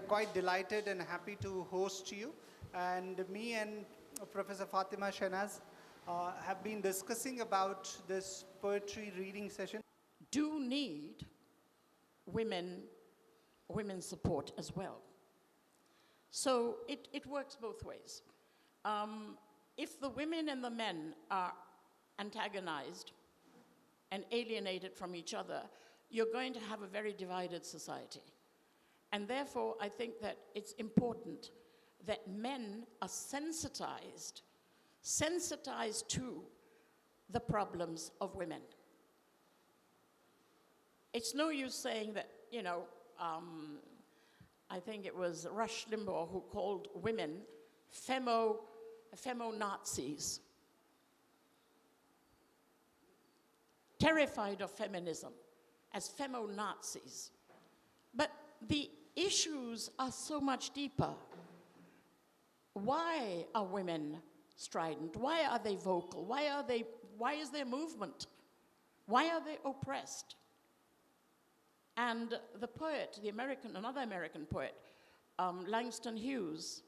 quite delighted and happy to host you. And me and Professor Fatima Shahnaz have been discussing about this poetry reading session. Do need women's support as well. So it works both ways. If the women and the men are antagonized and alienated from each other, you're going to have a very divided society. And therefore, I think that it's important that men are sensitized to the problems of women. It's no use saying that, you know, I think it was Rush Limbaugh who called women femo-Nazis, terrified of feminism as femo-Nazis. But the issues are so much deeper. Why are women strident? Why are they vocal? Why is there movement? Why are they oppressed? And the poet, another American poet, Langston Hughes,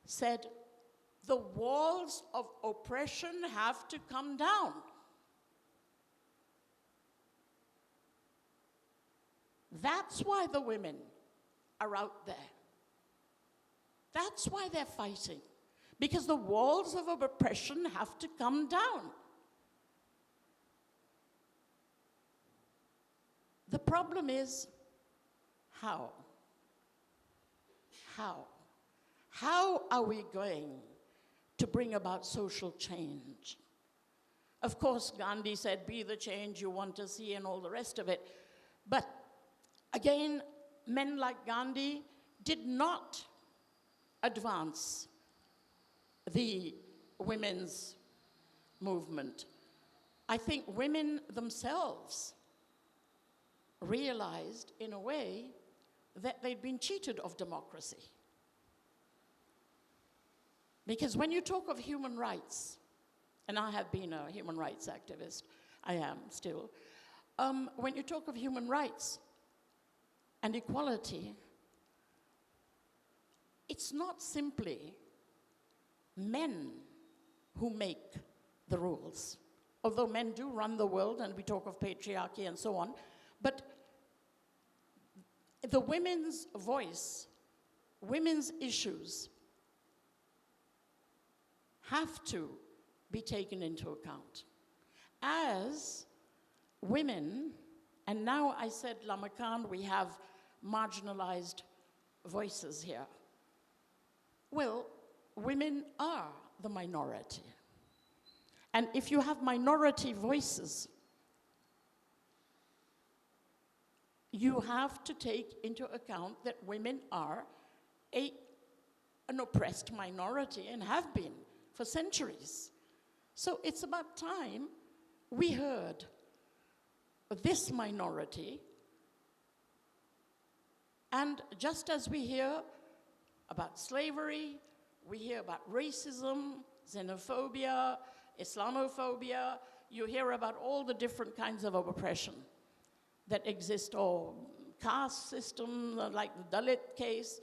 said, the walls of oppression have to come down. That's why the women are out there. That's why they're fighting. Because the walls of oppression have to come down. The problem is, how? How? How are we going to bring about social change? Of course, Gandhi said, be the change you want to see and all the rest of it. But again, men like Gandhi did not advance the women's movement. I think women themselves realized, in a way, that they'd been cheated of democracy. Because when you talk of human rights, and I have been a human rights activist, I am still, when you talk of human rights and equality, it's not simply men who make the rules, although men do run the world, and we talk of patriarchy and so on, but the women's voice, women's issues have to be taken into account. As women, and now I said Lamakaan, we have marginalized voices here. Well, women are the minority. And if you have minority voices, you have to take into account that women are an oppressed minority and have been for centuries. So it's about time we heard this minority, and just as we hear about slavery, we hear about racism, xenophobia, Islamophobia, you hear about all the different kinds of oppression that exist, or caste system, like the Dalit case.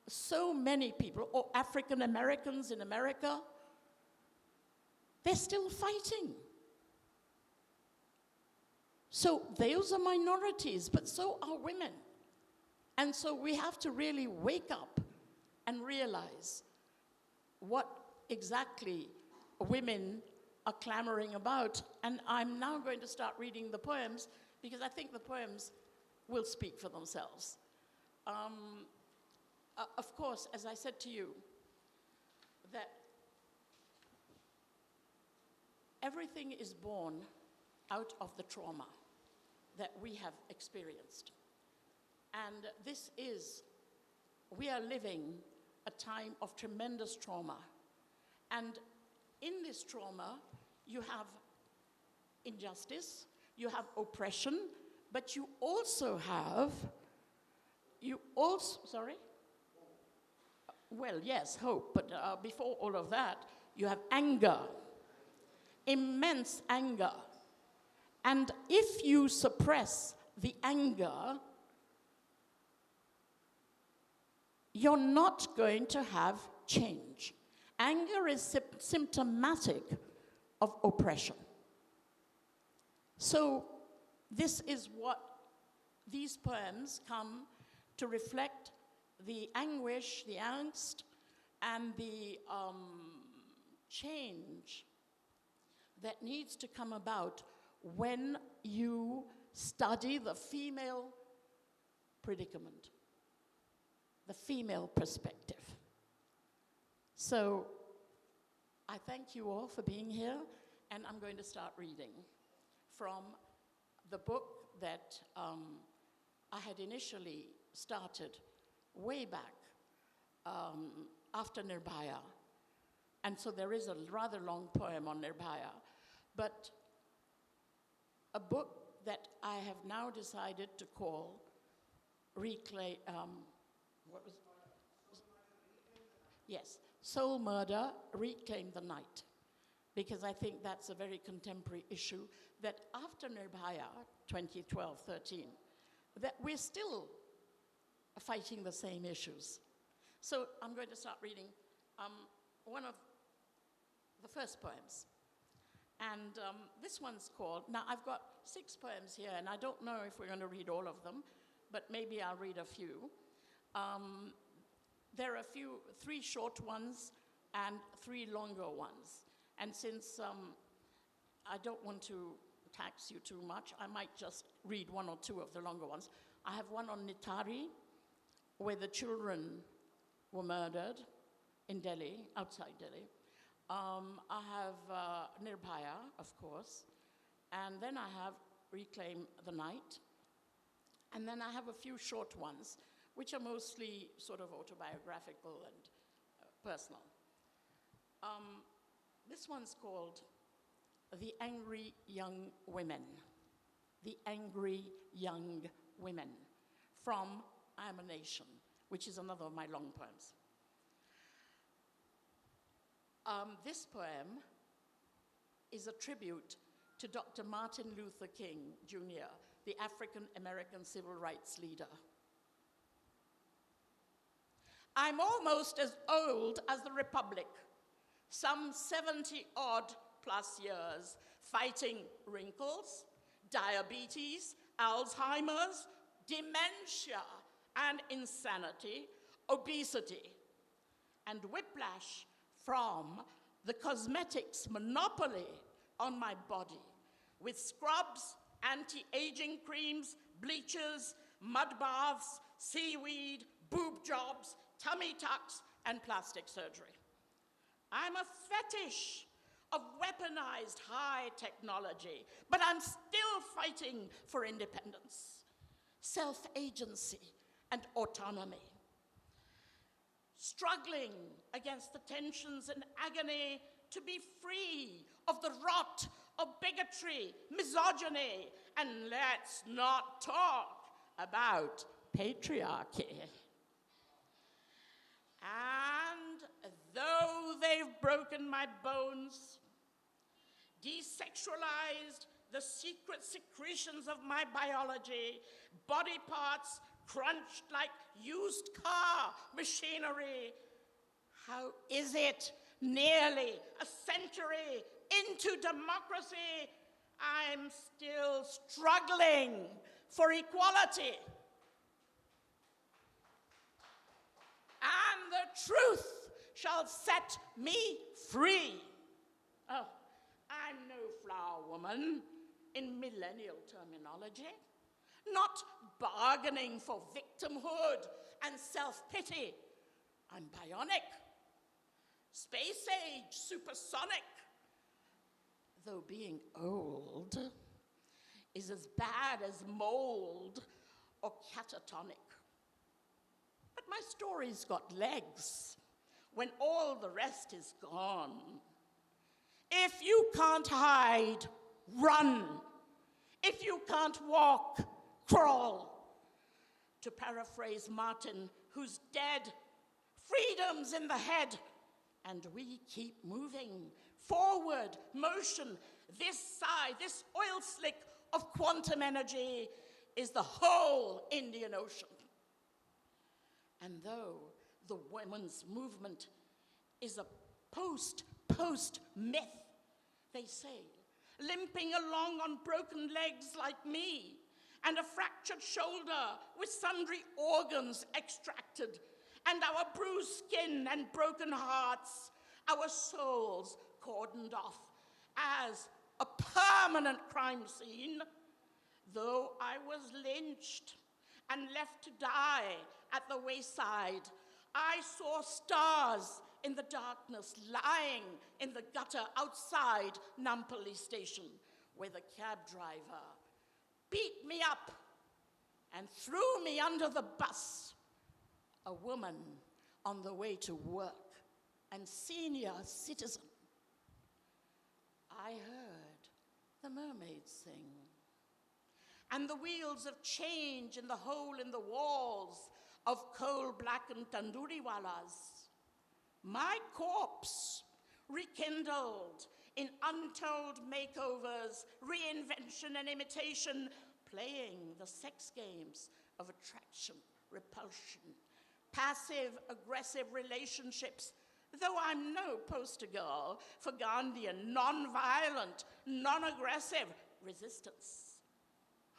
So many people, or African Americans in America, they're still fighting. So those are minorities, but so are women. And so we have to really wake up and realize what exactly women are clamoring about. And I'm now going to start reading the poems, because I think the poems will speak for themselves. Of course, as I said to you, that everything is born out of the trauma that we have experienced. And we are living a time of tremendous trauma. And in this trauma, you have injustice, you have oppression, but you also have, sorry? Well, yes, hope, but before all of that, you have anger, immense anger. And if you suppress the anger, you're not going to have change. Anger is symptomatic of oppression. So this is what these poems come to reflect: the anguish, the angst, and the change that needs to come about when you study the female predicament, the female perspective. So I thank you all for being here, and I'm going to start reading from the book that I had initially started way back after NIRBHAYA. And so there is a rather long poem on NIRBHAYA, but a book that I have now decided to call Soul Murder, Reclaim the Night, because I think that's a very contemporary issue that after NIRBHAYA, 2012-13, that we're still fighting the same issues. So I'm going to start reading one of the first poems. And this one's called, now I've got 6 poems here, and I don't know if we're going to read all of them, but maybe I'll read a few. There are 3 short ones and 3 longer ones. And since I don't want to tax you too much, I might just read 1 or 2 of the longer ones. I have one on Nitari, where the children were murdered in Delhi, outside Delhi. I have NIRBHAYA, of course, and then I have Reclaim the Night, and then I have a few short ones, which are mostly sort of autobiographical and personal. This one's called The Angry Young Women. The Angry Young Women, from I Am a Nation, which is another of my long poems. This poem is a tribute to Dr. Martin Luther King, Jr., the African-American civil rights leader. I'm almost as old as the Republic, some 70-odd plus years, fighting wrinkles, diabetes, Alzheimer's, dementia, and insanity, obesity, and whiplash from the cosmetics monopoly on my body, with scrubs, anti-aging creams, bleachers, mud baths, seaweed, boob jobs, tummy tucks, and plastic surgery. I'm a fetish of weaponized high technology, but I'm still fighting for independence, self-agency, and autonomy. Struggling against the tensions and agony to be free of the rot of bigotry, misogyny, and let's not talk about patriarchy. And though they've broken my bones, desexualized the secret secretions of my biology, body parts crunched like used car machinery, how is it nearly a century into democracy, I'm still struggling for equality? And the truth shall set me free. Oh, I'm no flower woman in millennial terminology, not bargaining for victimhood and self-pity. I'm bionic, space-age, supersonic, though being old is as bad as mold or catatonic. But my story's got legs when all the rest is gone. If you can't hide, run. If you can't walk, crawl. To paraphrase Martin, who's dead, freedom's in the head, and we keep moving. Forward, motion, this side, this oil slick of quantum energy is the whole Indian Ocean. And though the women's movement is a post myth, they say, limping along on broken legs like me, and a fractured shoulder with sundry organs extracted, and our bruised skin and broken hearts, our souls cordoned off as a permanent crime scene. Though I was lynched and left to die at the wayside, I saw stars in the darkness lying in the gutter outside Nampally station, where the cab driver beat me up and threw me under the bus, a woman on the way to work and senior citizen. I heard the mermaids sing, and the wheels of change in the hole in the walls of coal-blackened tandoori-wallas. My corpse rekindled in untold makeovers, reinvention and imitation, playing the sex games of attraction, repulsion, passive-aggressive relationships, though I'm no poster girl for Gandhian, non-violent, non-aggressive resistance.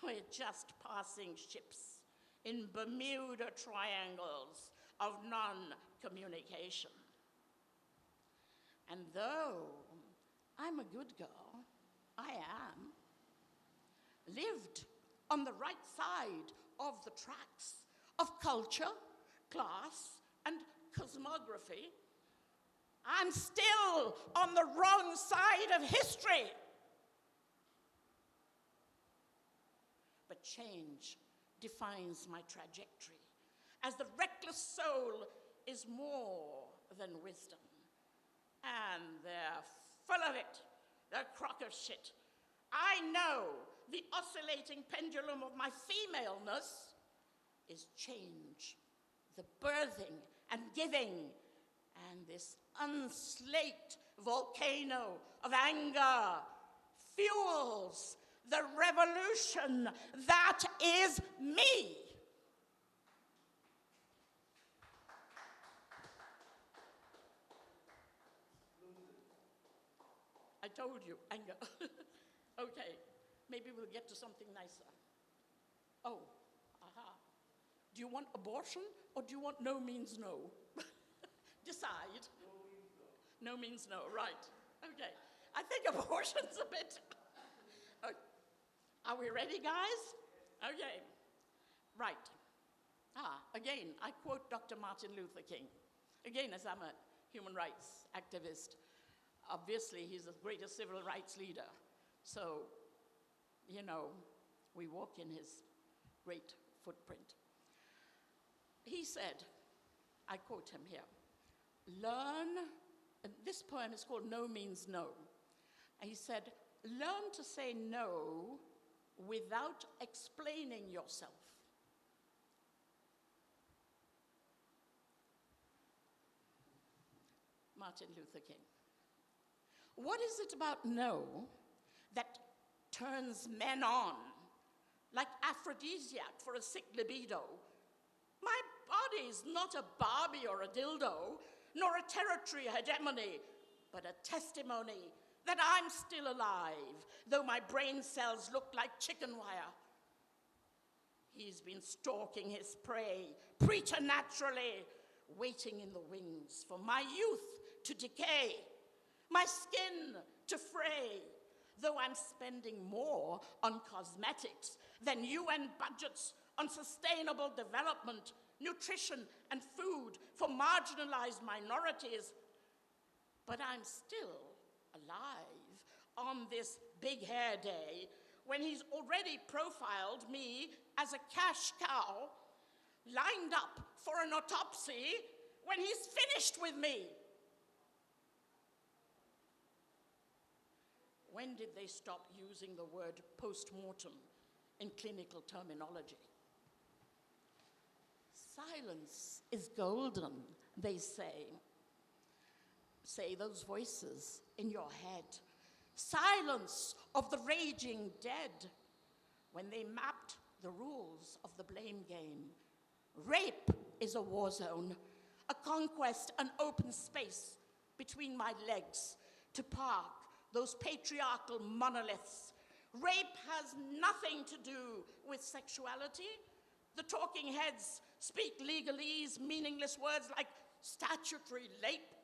We're just passing ships in Bermuda triangles of non-communication. And though I'm a good girl, I am, lived on the right side of the tracks of culture, class, and cosmography, I'm still on the wrong side of history. But change defines my trajectory, as the reckless soul is more than wisdom. And they're full of it, the crock of shit. I know the oscillating pendulum of my femaleness is change, the birthing and giving, and this unslaked volcano of anger fuels the revolution that is me. I told you, anger. Okay, maybe we'll get to something nicer. Oh, aha. Do you want abortion or do you want no means no? Decide. No means no, right. Okay, I think abortion's a bit... Are we ready, guys? Okay, right. Again, I quote Dr. Martin Luther King. Again, as I'm a human rights activist, obviously he's the greatest civil rights leader. So, you know, we walk in his great footprint. He said, I quote him here, learn, and this poem is called No Means No. And he said, learn to say no without explaining yourself. Martin Luther King. What is it about no that turns men on like aphrodisiac for a sick libido? My body's not a Barbie or a dildo, nor a territory hegemony, but a testimony that I'm still alive, though my brain cells look like chicken wire. He's been stalking his prey preternaturally, waiting in the wings for my youth to decay, my skin to fray, though I'm spending more on cosmetics than UN budgets on sustainable development, nutrition, and food for marginalized minorities. But I'm still alive on this big hair day when he's already profiled me as a cash cow lined up for an autopsy when he's finished with me. When did they stop using the word post-mortem in clinical terminology? Silence is golden, they say. Say those voices in your head. Silence of the raging dead when they mapped the rules of the blame game. Rape is a war zone, a conquest, an open space between my legs to park those patriarchal monoliths. Rape has nothing to do with sexuality. The talking heads speak legalese, meaningless words like statutory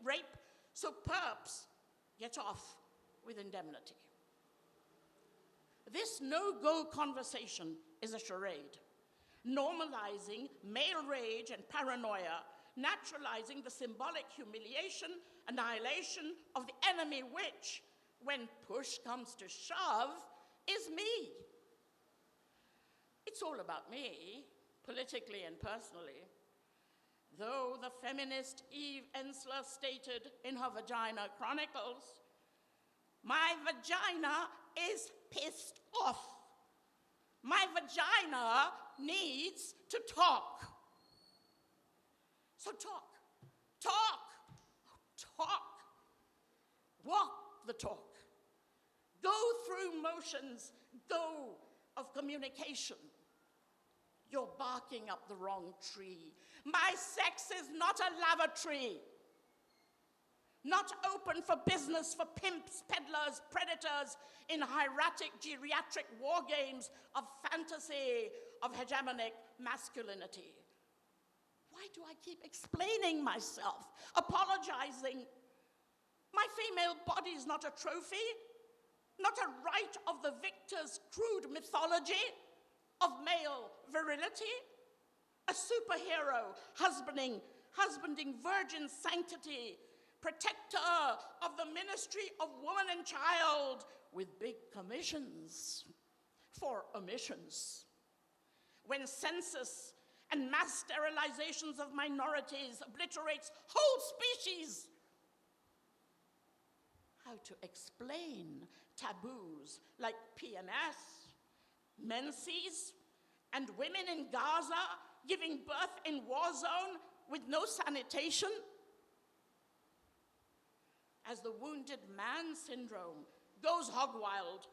rape, so perps get off with indemnity. This no-go conversation is a charade, normalizing male rage and paranoia, naturalizing the symbolic humiliation, annihilation of the enemy, which, when push comes to shove, is me. It's all about me, politically and personally. Though the feminist Eve Ensler stated in her Vagina Chronicles, my vagina is pissed off. My vagina needs to talk. So talk, talk. Walk the talk. Go through motions, go of communication. You're barking up the wrong tree. My sex is not a lavatory. Not open for business for pimps, peddlers, predators in hieratic geriatric war games of fantasy, of hegemonic masculinity. Why do I keep explaining myself, apologizing? My female body is not a trophy, not a right of the victor's crude mythology of male virility, a superhero husbanding virgin sanctity, protector of the ministry of woman and child with big commissions for omissions. When census and mass sterilizations of minorities obliterates whole species, how to explain taboos like PMS, menses, and women in Gaza giving birth in war zone with no sanitation? As the wounded man syndrome goes hog wild,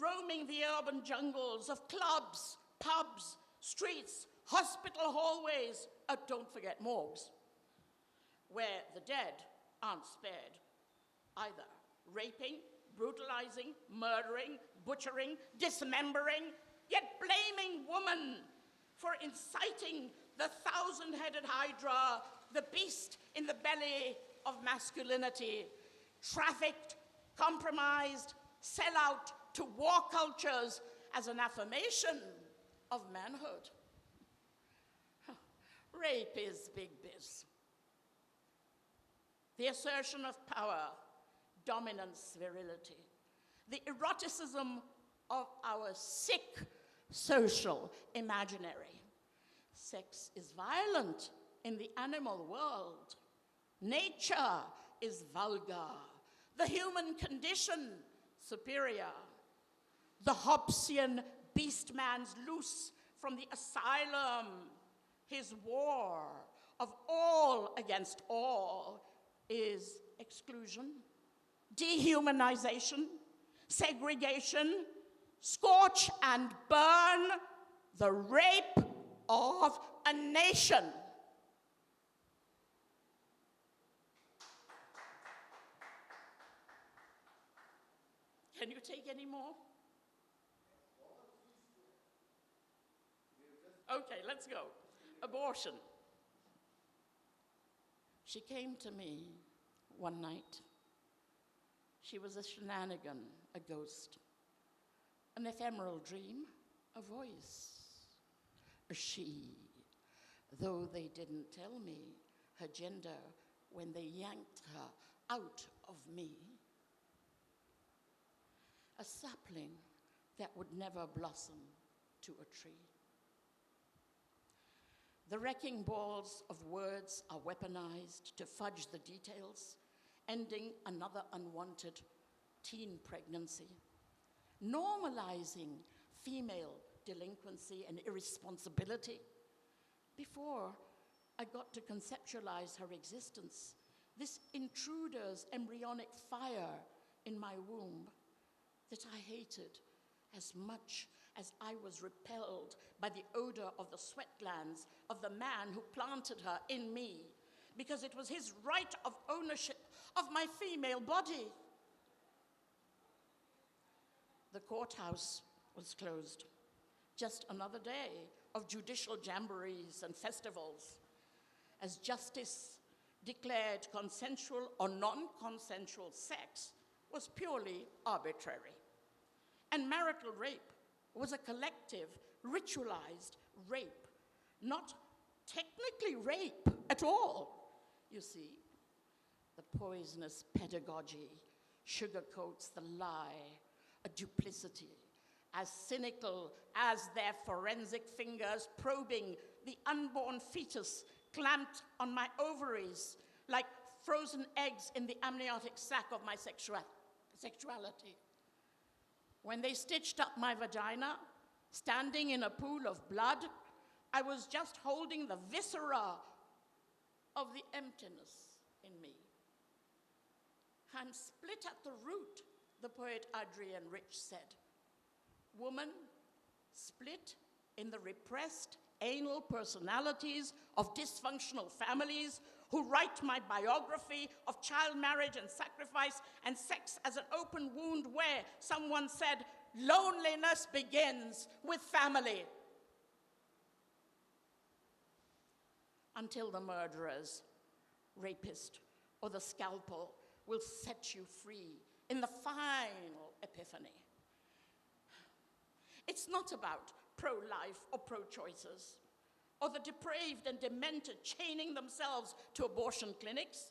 roaming the urban jungles of clubs, pubs, streets, hospital hallways, don't forget morgues, where the dead aren't spared either. Raping, brutalizing, murdering, butchering, dismembering, yet blaming woman for inciting the thousand-headed hydra, the beast in the belly of masculinity, trafficked, compromised, sell out to war cultures as an affirmation of manhood. Rape is big biz. The assertion of power, dominance, virility, the eroticism of our sick social imaginary. Sex is violent in the animal world. Nature is vulgar. The human condition, superior. The Hobbesian beast man's loose from the asylum. His war of all against all is exclusion, dehumanization, segregation, scorch and burn, the rape of a nation. Can you take any more? Okay, let's go. Abortion. She came to me one night. She was a shenanigan, a ghost, an ephemeral dream, a voice, a she, though they didn't tell me her gender when they yanked her out of me. A sapling that would never blossom to a tree. The wrecking balls of words are weaponized to fudge the details, ending another unwanted teen pregnancy, normalizing female delinquency and irresponsibility. Before I got to conceptualize her existence, this intruder's embryonic fire in my womb that I hated as much as I was repelled by the odor of the sweatglands of the man who planted her in me, because it was his right of ownership of my female body. The courthouse was closed. Just another day of judicial jamborees and festivals, as justice declared consensual or non-consensual sex was purely arbitrary. And marital rape was a collective, ritualized rape, not technically rape at all. You see, the poisonous pedagogy sugarcoats the lie, a duplicity, as cynical as their forensic fingers probing the unborn fetus clamped on my ovaries like frozen eggs in the amniotic sac of my sexuality. When they stitched up my vagina, standing in a pool of blood, I was just holding the viscera of the emptiness in me. I'm split at the root, the poet Adrian Rich said. Woman, split in the repressed anal personalities of dysfunctional families who write my biography of child marriage and sacrifice and sex as an open wound where someone said, loneliness begins with family. Until the murderers, rapist, or the scalpel will set you free in the final epiphany. It's not about pro-life or pro-choices, or the depraved and demented chaining themselves to abortion clinics.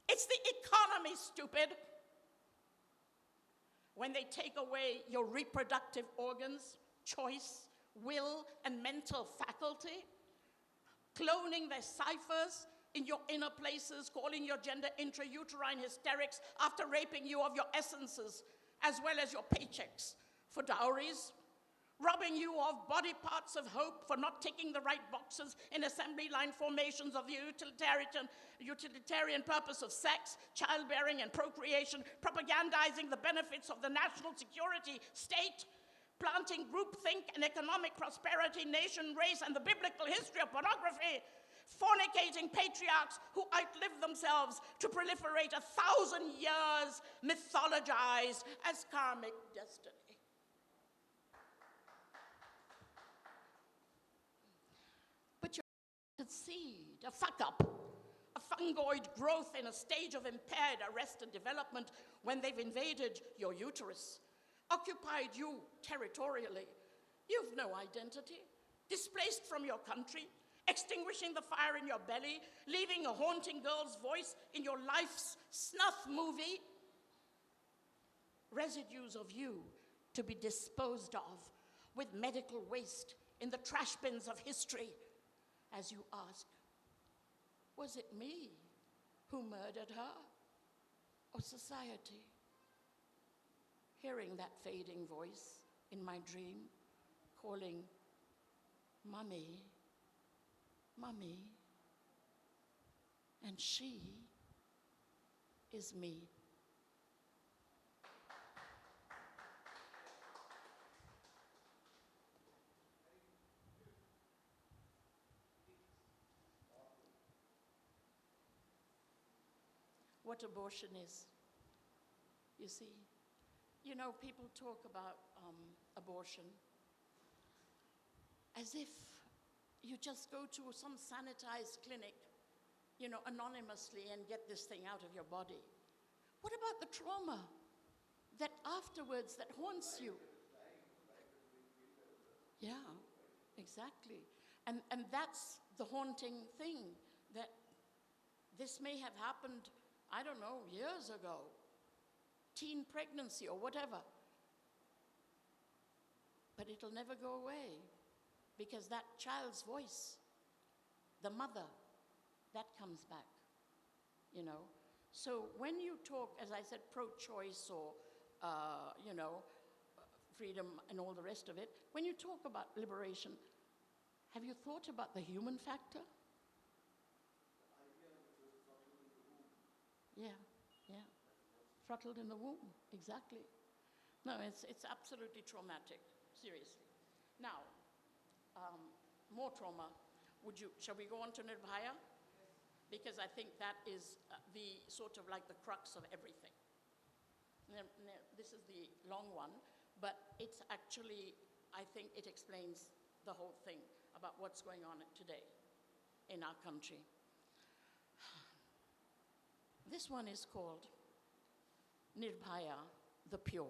It's the economy, stupid. When they take away your reproductive organs, choice, will, and mental faculty, cloning their ciphers in your inner places, calling your gender intrauterine hysterics after raping you of your essences, as well as your paychecks for dowries, robbing you of body parts of hope for not ticking the right boxes in assembly line formations of the utilitarian purpose of sex, childbearing, and procreation, propagandizing the benefits of the national security state, planting groupthink and economic prosperity, nation, race, and the biblical history of pornography, fornicating patriarchs who outlived themselves to proliferate 1,000 years mythologized as karmic destiny. But you're a seed, a fuck-up, a fungoid growth in a stage of impaired, arrested development when they've invaded your uterus, occupied you territorially. You've no identity, displaced from your country, extinguishing the fire in your belly, leaving a haunting girl's voice in your life's snuff movie. Residues of you to be disposed of with medical waste in the trash bins of history. As you ask, was it me who murdered her, or society? Hearing that fading voice in my dream, calling, Mummy, Mummy, and she is me. What abortion is, you see. You know, people talk about abortion as if you just go to some sanitized clinic, you know, anonymously and get this thing out of your body. What about the trauma that afterwards that haunts you? Yeah, exactly. And that's the haunting thing, that this may have happened, I don't know, years ago, teen pregnancy or whatever. But it'll never go away, because that child's voice, the mother, that comes back, you know. So when you talk, as I said, pro-choice or, you know, freedom and all the rest of it, when you talk about liberation, have you thought about the human factor? Yeah, yeah. Throttled in the womb, exactly. No, it's absolutely traumatic, seriously. Now, more trauma. Shall we go on to NIRBHAYA? because I think that is the sort of like the crux of everything. This is the long one, but it's actually, I think it explains the whole thing about what's going on today in our country. This one is called NIRBHAYA, the Pure.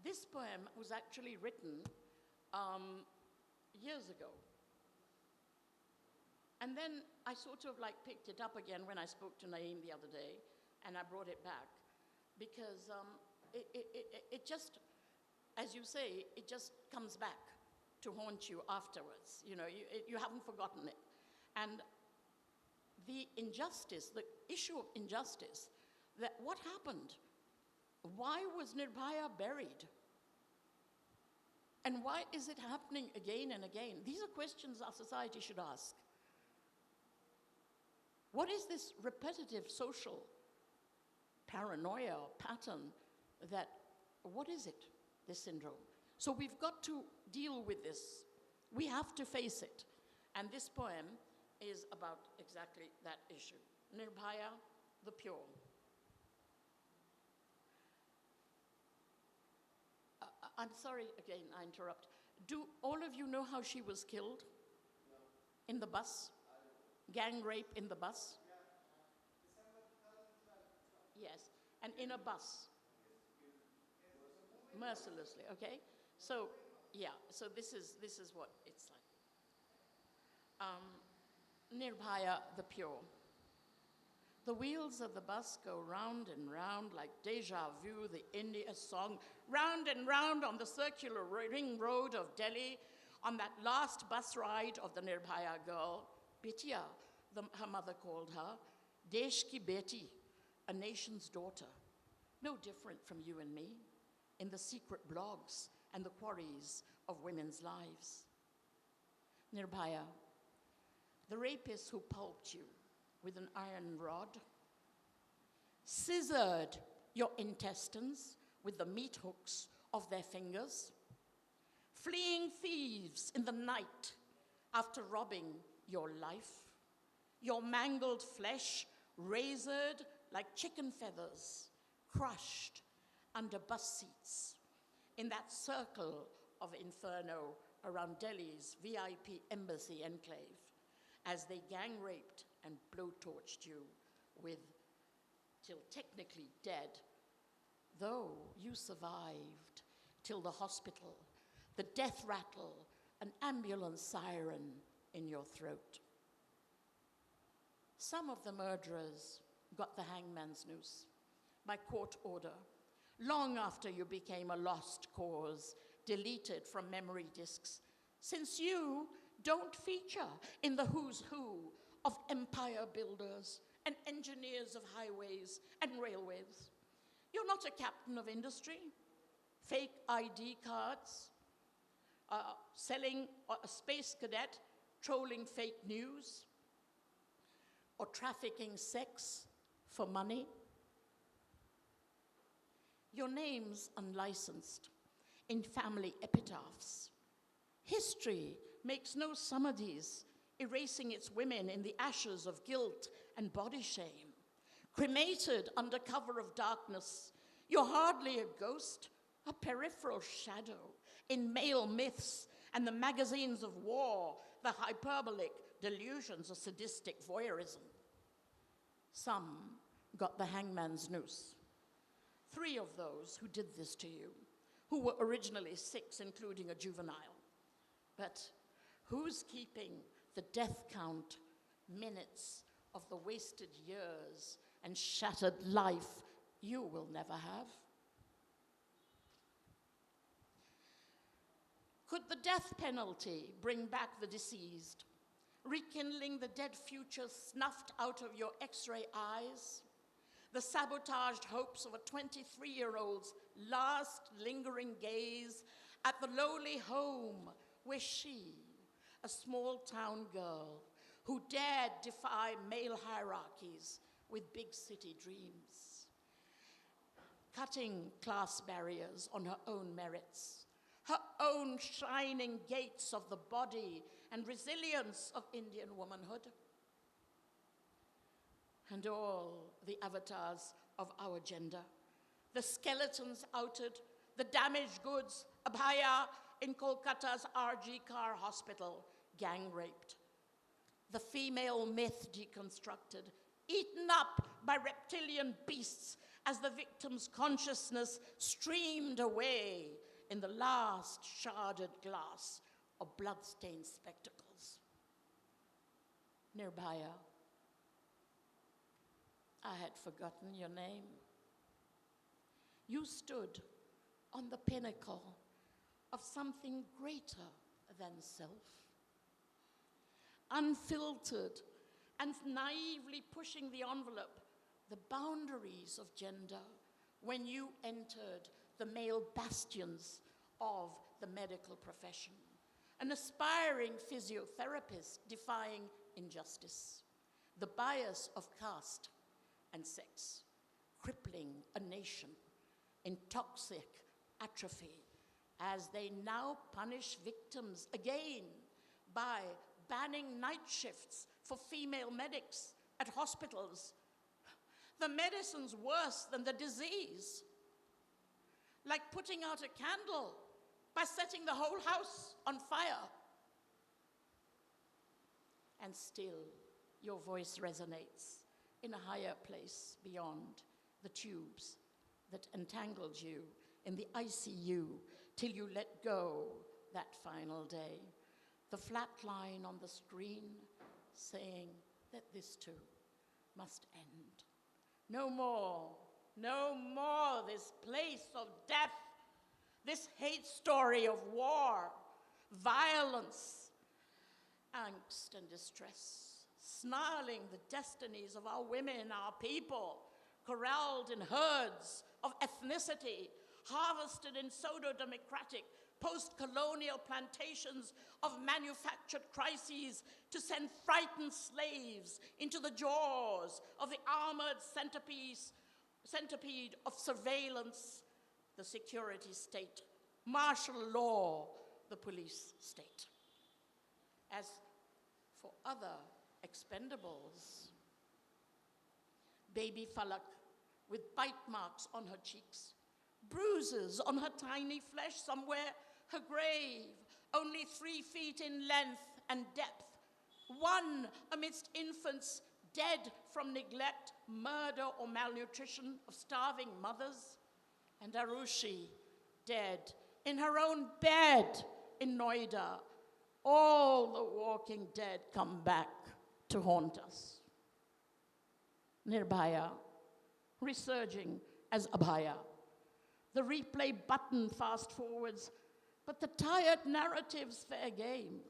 This poem was actually written years ago. And then I sort of like picked it up again when I spoke to Naeem the other day, and I brought it back because it just, as you say, it just comes back to haunt you afterwards. You know, you haven't forgotten it. And the injustice, the issue of injustice, that what happened? Why was NIRBHAYA buried? And why is it happening again and again? These are questions our society should ask. What is this repetitive social paranoia or pattern that, what is it, this syndrome? So we've got to deal with this. We have to face it. And this poem is about exactly that issue. NIRBHAYA, the Pure. I'm sorry, again, I interrupt. Do all of you know how she was killed? No. In the bus? Gang rape in the bus? Yeah. December 2012. Yes, and in a bus. Mercilessly, okay? So, yeah, so this is what it's like. NIRBHAYA, the Pure. The wheels of the bus go round and round like deja vu, the India song, round and round on the circular ring road of Delhi, on that last bus ride of the NIRBHAYA girl, Betiya, her mother called her, Desh ki beti, a nation's daughter, no different from you and me, in the secret blogs and the quarries of women's lives. NIRBHAYA, the rapist who pulped you with an iron rod, scissored your intestines with the meat hooks of their fingers, fleeing thieves in the night after robbing your life, your mangled flesh razored like chicken feathers, crushed under bus seats in that circle of inferno around Delhi's VIP embassy enclave as they gang raped and blowtorched you with, till technically dead, though you survived till the hospital, the death rattle, an ambulance siren in your throat. Some of the murderers got the hangman's noose by court order, long after you became a lost cause, deleted from memory disks, since you don't feature in the who's who of empire builders and engineers of highways and railways. You're not a captain of industry, fake ID cards, selling a space cadet, trolling fake news, or trafficking sex for money. Your name's unlicensed in family epitaphs. History makes no samadhis, erasing its women in the ashes of guilt and body shame. Cremated under cover of darkness, you're hardly a ghost, a peripheral shadow in male myths and the magazines of war, the hyperbolic delusions of sadistic voyeurism. Some got the hangman's noose. 3 of those who did this to you, who were originally 6, including a juvenile. But who's keeping the death count, minutes of the wasted years and shattered life you will never have? Could the death penalty bring back the deceased, rekindling the dead future snuffed out of your X-ray eyes? The sabotaged hopes of a 23-year-old's last lingering gaze at the lowly home where she, a small-town girl who dared defy male hierarchies with big city dreams, cutting class barriers on her own merits, her own shining gates of the body and resilience of Indian womanhood. and all the avatars of our gender. The skeletons outed, the damaged goods, Abhaya in Kolkata's R.G Kar Hospital, gang raped. The female myth deconstructed, eaten up by reptilian beasts as the victim's consciousness streamed away in the last sharded glass of blood-stained spectacles. NIRBHAYA, I had forgotten your name. You stood on the pinnacle of something greater than self. Unfiltered and naively pushing the envelope, the boundaries of gender, when you entered the male bastions of the medical profession. An aspiring physiotherapist defying injustice. The bias of caste and sex, crippling a nation in toxic atrophy as they now punish victims again by banning night shifts for female medics at hospitals. The medicine's worse than the disease. Like putting out a candle by setting the whole house on fire. And still, your voice resonates in a higher place beyond the tubes that entangled you in the ICU till you let go that final day. The flat line on the screen saying that this too must end. No more this place of death, this hate story of war, violence, angst and distress, snarling the destinies of our women, our people, corralled in herds of ethnicity, harvested in pseudo-democratic, post-colonial plantations of manufactured crises to send frightened slaves into the jaws of the armored centipede of surveillance, the security state, martial law, the police state. As for other expendables, baby Falak with bite marks on her cheeks, bruises on her tiny flesh, somewhere her grave, only 3 feet in length and depth, one amidst infants dead from neglect, murder, or malnutrition of starving mothers, and Arushi dead in her own bed in Noida. All the walking dead come back to haunt us. NIRBHAYA, resurging as Abhaya. The replay button fast forwards, but the tired narrative's fair game.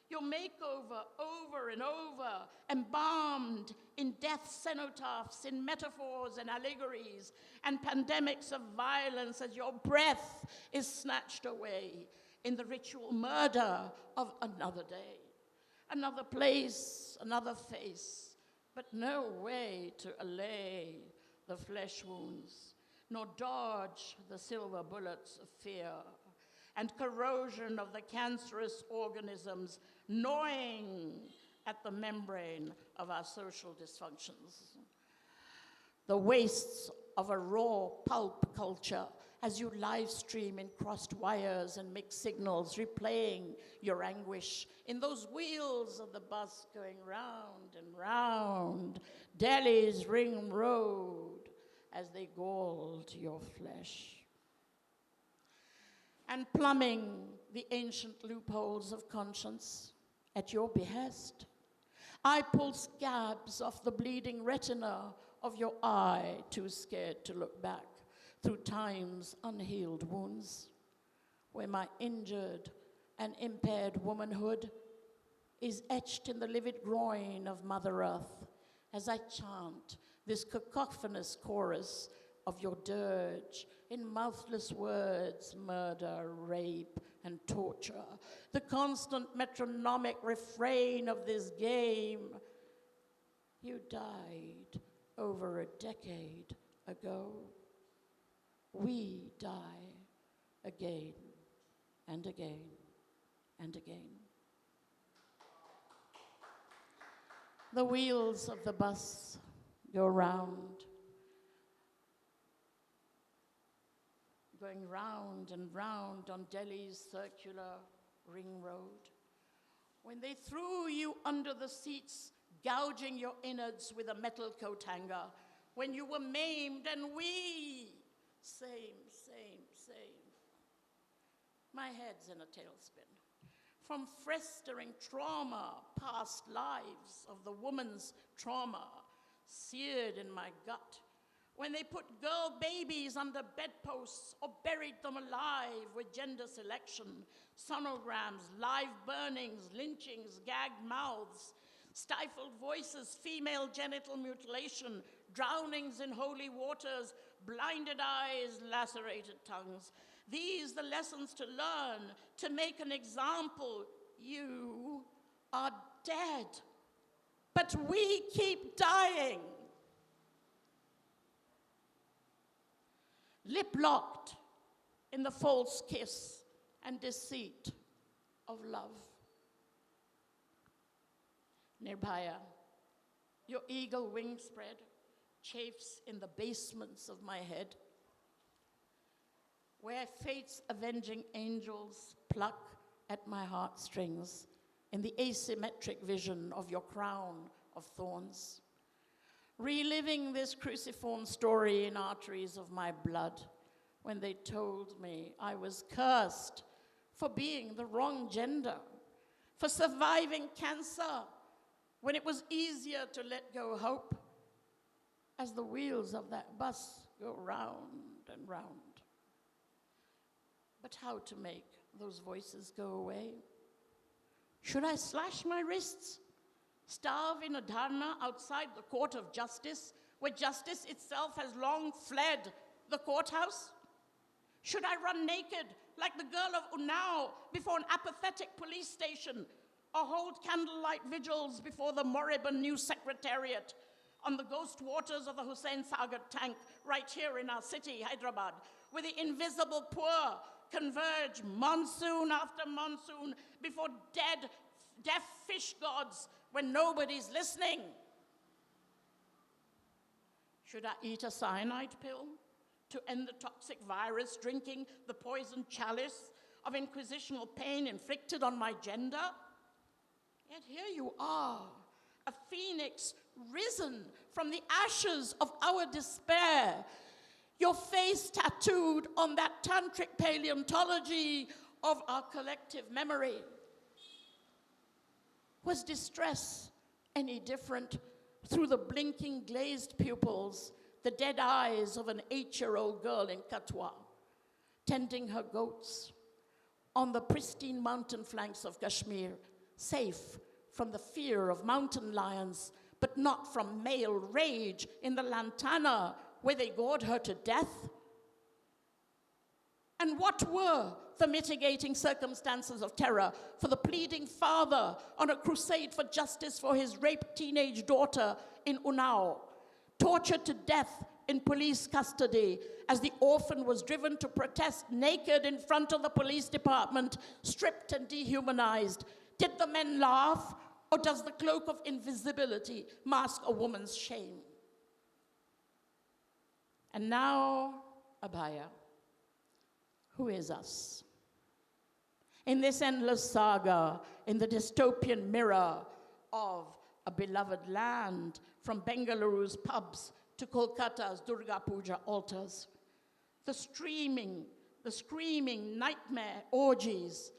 Your makeover over and over, embalmed in death cenotaphs, in metaphors and allegories, and pandemics of violence as your breath is snatched away in the ritual murder of another day. Another place, another face, but no way to allay the flesh wounds, nor dodge the silver bullets of fear and corrosion of the cancerous organisms gnawing at the membrane of our social dysfunctions. The wastes of a raw pulp culture as you live stream in crossed wires and mixed signals, replaying your anguish in those wheels of the bus going round and round Delhi's ring road as they galled your flesh. And plumbing the ancient loopholes of conscience at your behest. I pull scabs off the bleeding retina of your eye, too scared to look back through time's unhealed wounds, where my injured and impaired womanhood is etched in the livid groin of Mother Earth as I chant this cacophonous chorus of your dirge in mouthless words, murder, rape, and torture, the constant metronomic refrain of this game. You died over a decade ago. We die again and again and again. The wheels of the bus go round, going round and round on Delhi's circular ring road. When they threw you under the seats, gouging your innards with a metal coat hanger, when you were maimed and we, same. My head's in a tailspin. From festering trauma, past lives of the woman's trauma, seared in my gut. When they put girl babies under bedposts or buried them alive with gender selection, sonograms, live burnings, lynchings, gagged mouths, stifled voices, female genital mutilation, drownings in holy waters, blinded eyes, lacerated tongues. These the lessons to learn, to make an example. You are dead, but we keep dying. Lip locked in the false kiss and deceit of love. NIRBHAYA, your eagle wing spread chafes in the basements of my head, where fate's avenging angels pluck at my heartstrings in the asymmetric vision of your crown of thorns. Reliving this cruciform story in arteries of my blood, when they told me I was cursed for being the wrong gender, for surviving cancer, when it was easier to let go hope, as the wheels of that bus go round and round. But how to make those voices go away? Should I slash my wrists? Starve in a dharna outside the court of justice, where justice itself has long fled the courthouse? Should I run naked like the girl of Unnao before an apathetic police station, or hold candlelight vigils before the moribund new secretariat on the ghost waters of the Hussain Sagar tank right here in our city, Hyderabad, where the invisible poor converge monsoon after monsoon before deaf fish gods when nobody's listening? Should I eat a cyanide pill to end the toxic virus, drinking the poisoned chalice of inquisitional pain inflicted on my gender? Yet here you are, a phoenix risen from the ashes of our despair, your face tattooed on that tantric paleontology of our collective memory. Was distress any different through the blinking glazed pupils, the dead eyes of an 8-year-old girl in Katwa, tending her goats on the pristine mountain flanks of Kashmir, safe from the fear of mountain lions, but not from male rage in the lantana where they gored her to death? And what were the mitigating circumstances of terror for the pleading father on a crusade for justice for his raped teenage daughter in Unnao, tortured to death in police custody as the orphan was driven to protest naked in front of the police department, stripped and dehumanized? Did the men laugh, or does the cloak of invisibility mask a woman's shame? And now, Abhaya. Who is us? In this endless saga, in the dystopian mirror of a beloved land, from Bengaluru's pubs to Kolkata's Durga Puja altars, the screaming nightmare orgies,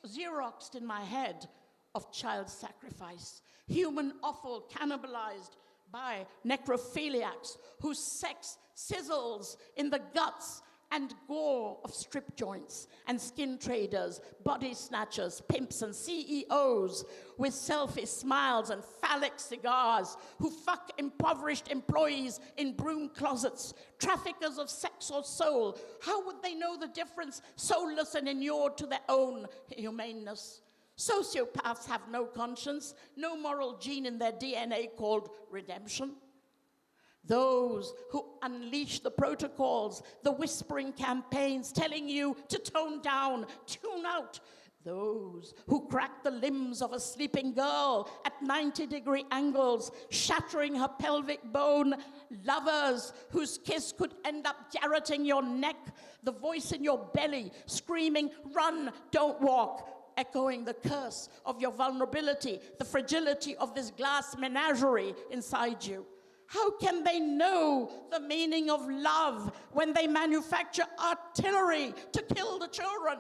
Xeroxed in my head of child sacrifice, human offal cannibalized by necrophiliacs whose sex sizzles in the guts and gore of strip joints and skin traders, body snatchers, pimps and CEOs with selfie smiles and phallic cigars who fuck impoverished employees in broom closets, traffickers of sex or soul. How would they know the difference, soulless and inured to their own humaneness? Sociopaths have no conscience, no moral gene in their DNA called redemption. Those who unleash the protocols, the whispering campaigns telling you to tone down, tune out, Those who crack the limbs of a sleeping girl at 90-degree angles, shattering her pelvic bone. Lovers whose kiss could end up garroting your neck. The voice in your belly screaming, "Run, don't walk," echoing the curse of your vulnerability, the fragility of this glass menagerie inside you. How can they know the meaning of love when they manufacture artillery to kill the children?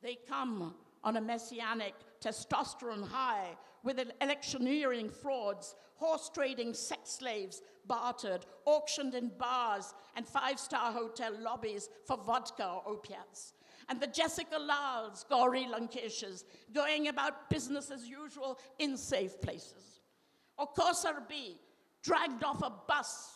They come on a messianic testosterone high with electioneering frauds, horse-trading sex slaves bartered, auctioned in bars and five-star hotel lobbies for vodka or opiates. And the Jessica Lals, Gauri Lankeshas, going about business as usual in safe places. Or Kausar B, dragged off a bus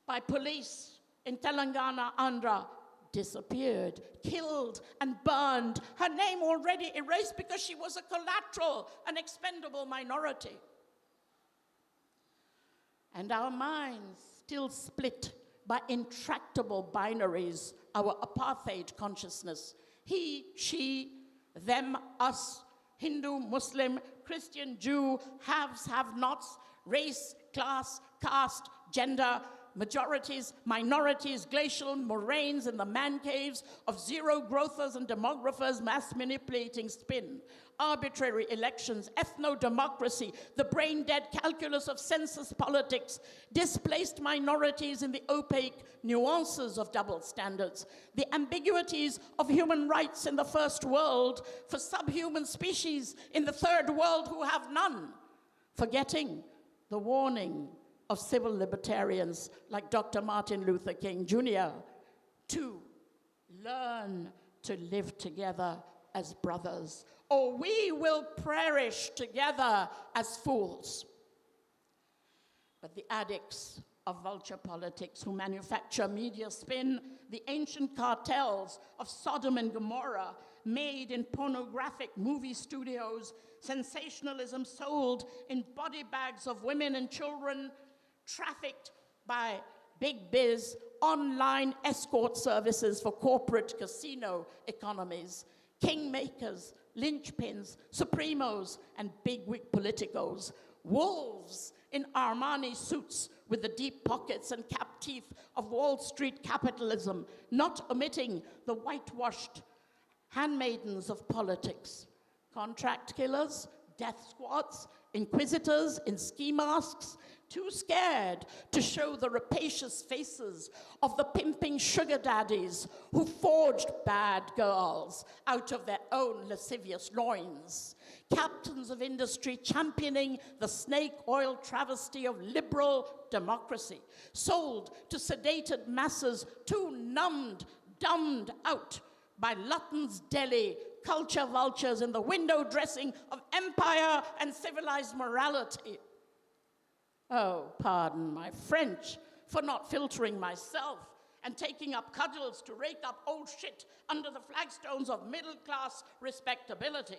by police in Telangana, Andhra, disappeared, killed, and burned. Her name already erased because she was a collateral, an expendable minority. And our minds still split by intractable binaries, our apartheid consciousness. He, she, them, us, Hindu, Muslim, Christian, Jew, haves, have-nots, race, class, caste, gender, majorities, minorities, glacial moraines in the man caves of zero-growthers and demographers, mass-manipulating spin, arbitrary elections, ethno-democracy, the brain-dead calculus of census politics, displaced minorities in the opaque nuances of double standards, the ambiguities of human rights in the first world for subhuman species in the third world who have none, forgetting the warning of civil libertarians like Dr. Martin Luther King Jr. to learn to live together as brothers, or we will perish together as fools. But the addicts of vulture politics who manufacture media spin, the ancient cartels of Sodom and Gomorrah made in pornographic movie studios, sensationalism sold in body bags of women and children, trafficked by big biz online escort services for corporate casino economies, kingmakers, linchpins, supremos, and bigwig politicos, wolves in Armani suits with the deep pockets and capped teeth of Wall Street capitalism, not omitting the whitewashed handmaidens of politics, contract killers, death squads, inquisitors in ski masks, too scared to show the rapacious faces of the pimping sugar daddies who forged bad girls out of their own lascivious loins. Captains of industry championing the snake oil travesty of liberal democracy, sold to sedated masses too numbed, dumbed out by Lutton's Delhi culture vultures in the window dressing of empire and civilized morality. Oh, pardon my French for not filtering myself and taking up cudgels to rake up old shit under the flagstones of middle-class respectability.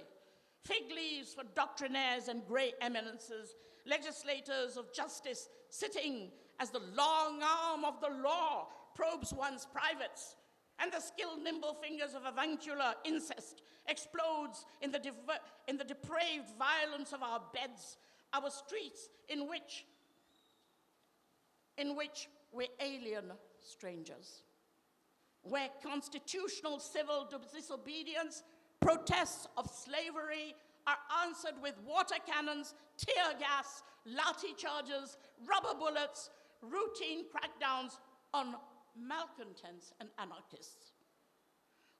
Fig leaves for doctrinaires and grey eminences, legislators of justice sitting as the long arm of the law probes one's privates, and the skilled nimble fingers of avuncular incest explodes in the depraved violence of our beds, our streets in which we're alien strangers, where constitutional civil disobedience, protests of slavery are answered with water cannons, tear gas, lathi charges, rubber bullets, routine crackdowns on malcontents and anarchists.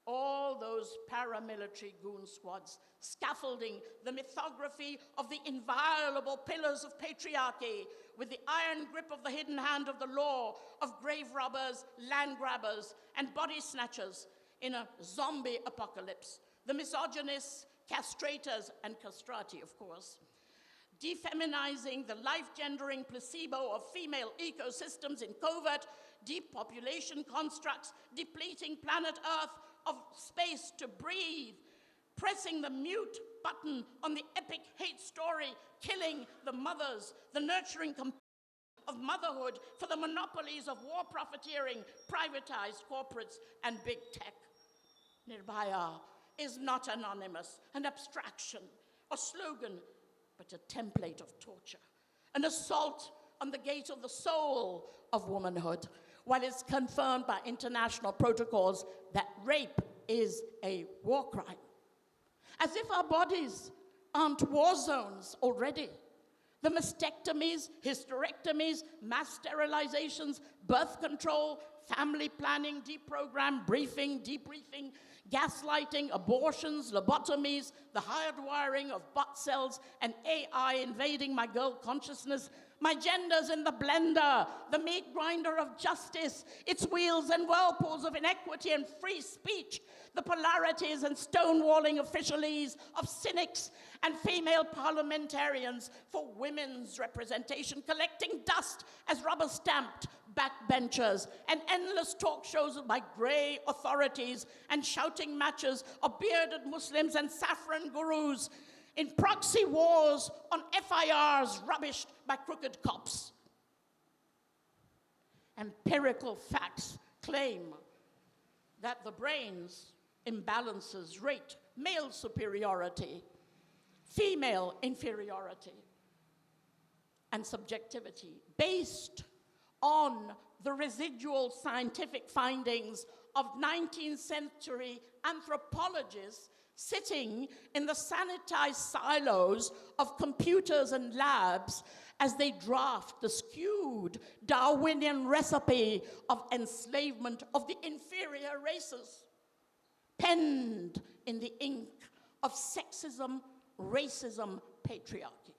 All those paramilitary goon squads scaffolding the mythography of the inviolable pillars of patriarchy with the iron grip of the hidden hand of the law, of grave robbers, land grabbers, and body snatchers in a zombie apocalypse. The misogynists, castrators, and castrati, of course. Defeminizing the life-gendering placebo of female ecosystems in covert, depopulation constructs, depleting planet Earth of space to breathe, pressing the mute button on the epic hate story, killing the mothers, the nurturing of motherhood for the monopolies of war profiteering, privatized corporates, and big tech. NIRBHAYA is not anonymous, an abstraction, a slogan, but a template of torture, an assault on the gate of the soul of womanhood, while it's confirmed by international protocols that rape is a war crime. As if our bodies aren't war zones already. The mastectomies, hysterectomies, mass sterilizations, birth control, family planning, deprogram, briefing, debriefing, gaslighting, abortions, lobotomies, the hardwiring of bot cells, and AI invading my girl consciousness, my gender's in the blender, the meat grinder of justice, its wheels and whirlpools of inequity and free speech, the polarities and stonewalling officialese of cynics and female parliamentarians for women's representation, collecting dust as rubber-stamped backbenchers, and endless talk shows by grey authorities and shouting matches of bearded Muslims and saffron gurus in proxy wars on FIRs rubbished by crooked cops. Empirical facts claim that the brain's imbalances rate male superiority, female inferiority, and subjectivity based on the residual scientific findings of 19th century anthropologists sitting in the sanitized silos of computers and labs as they draft the skewed Darwinian recipe of enslavement of the inferior races, penned in the ink of sexism, racism, patriarchy.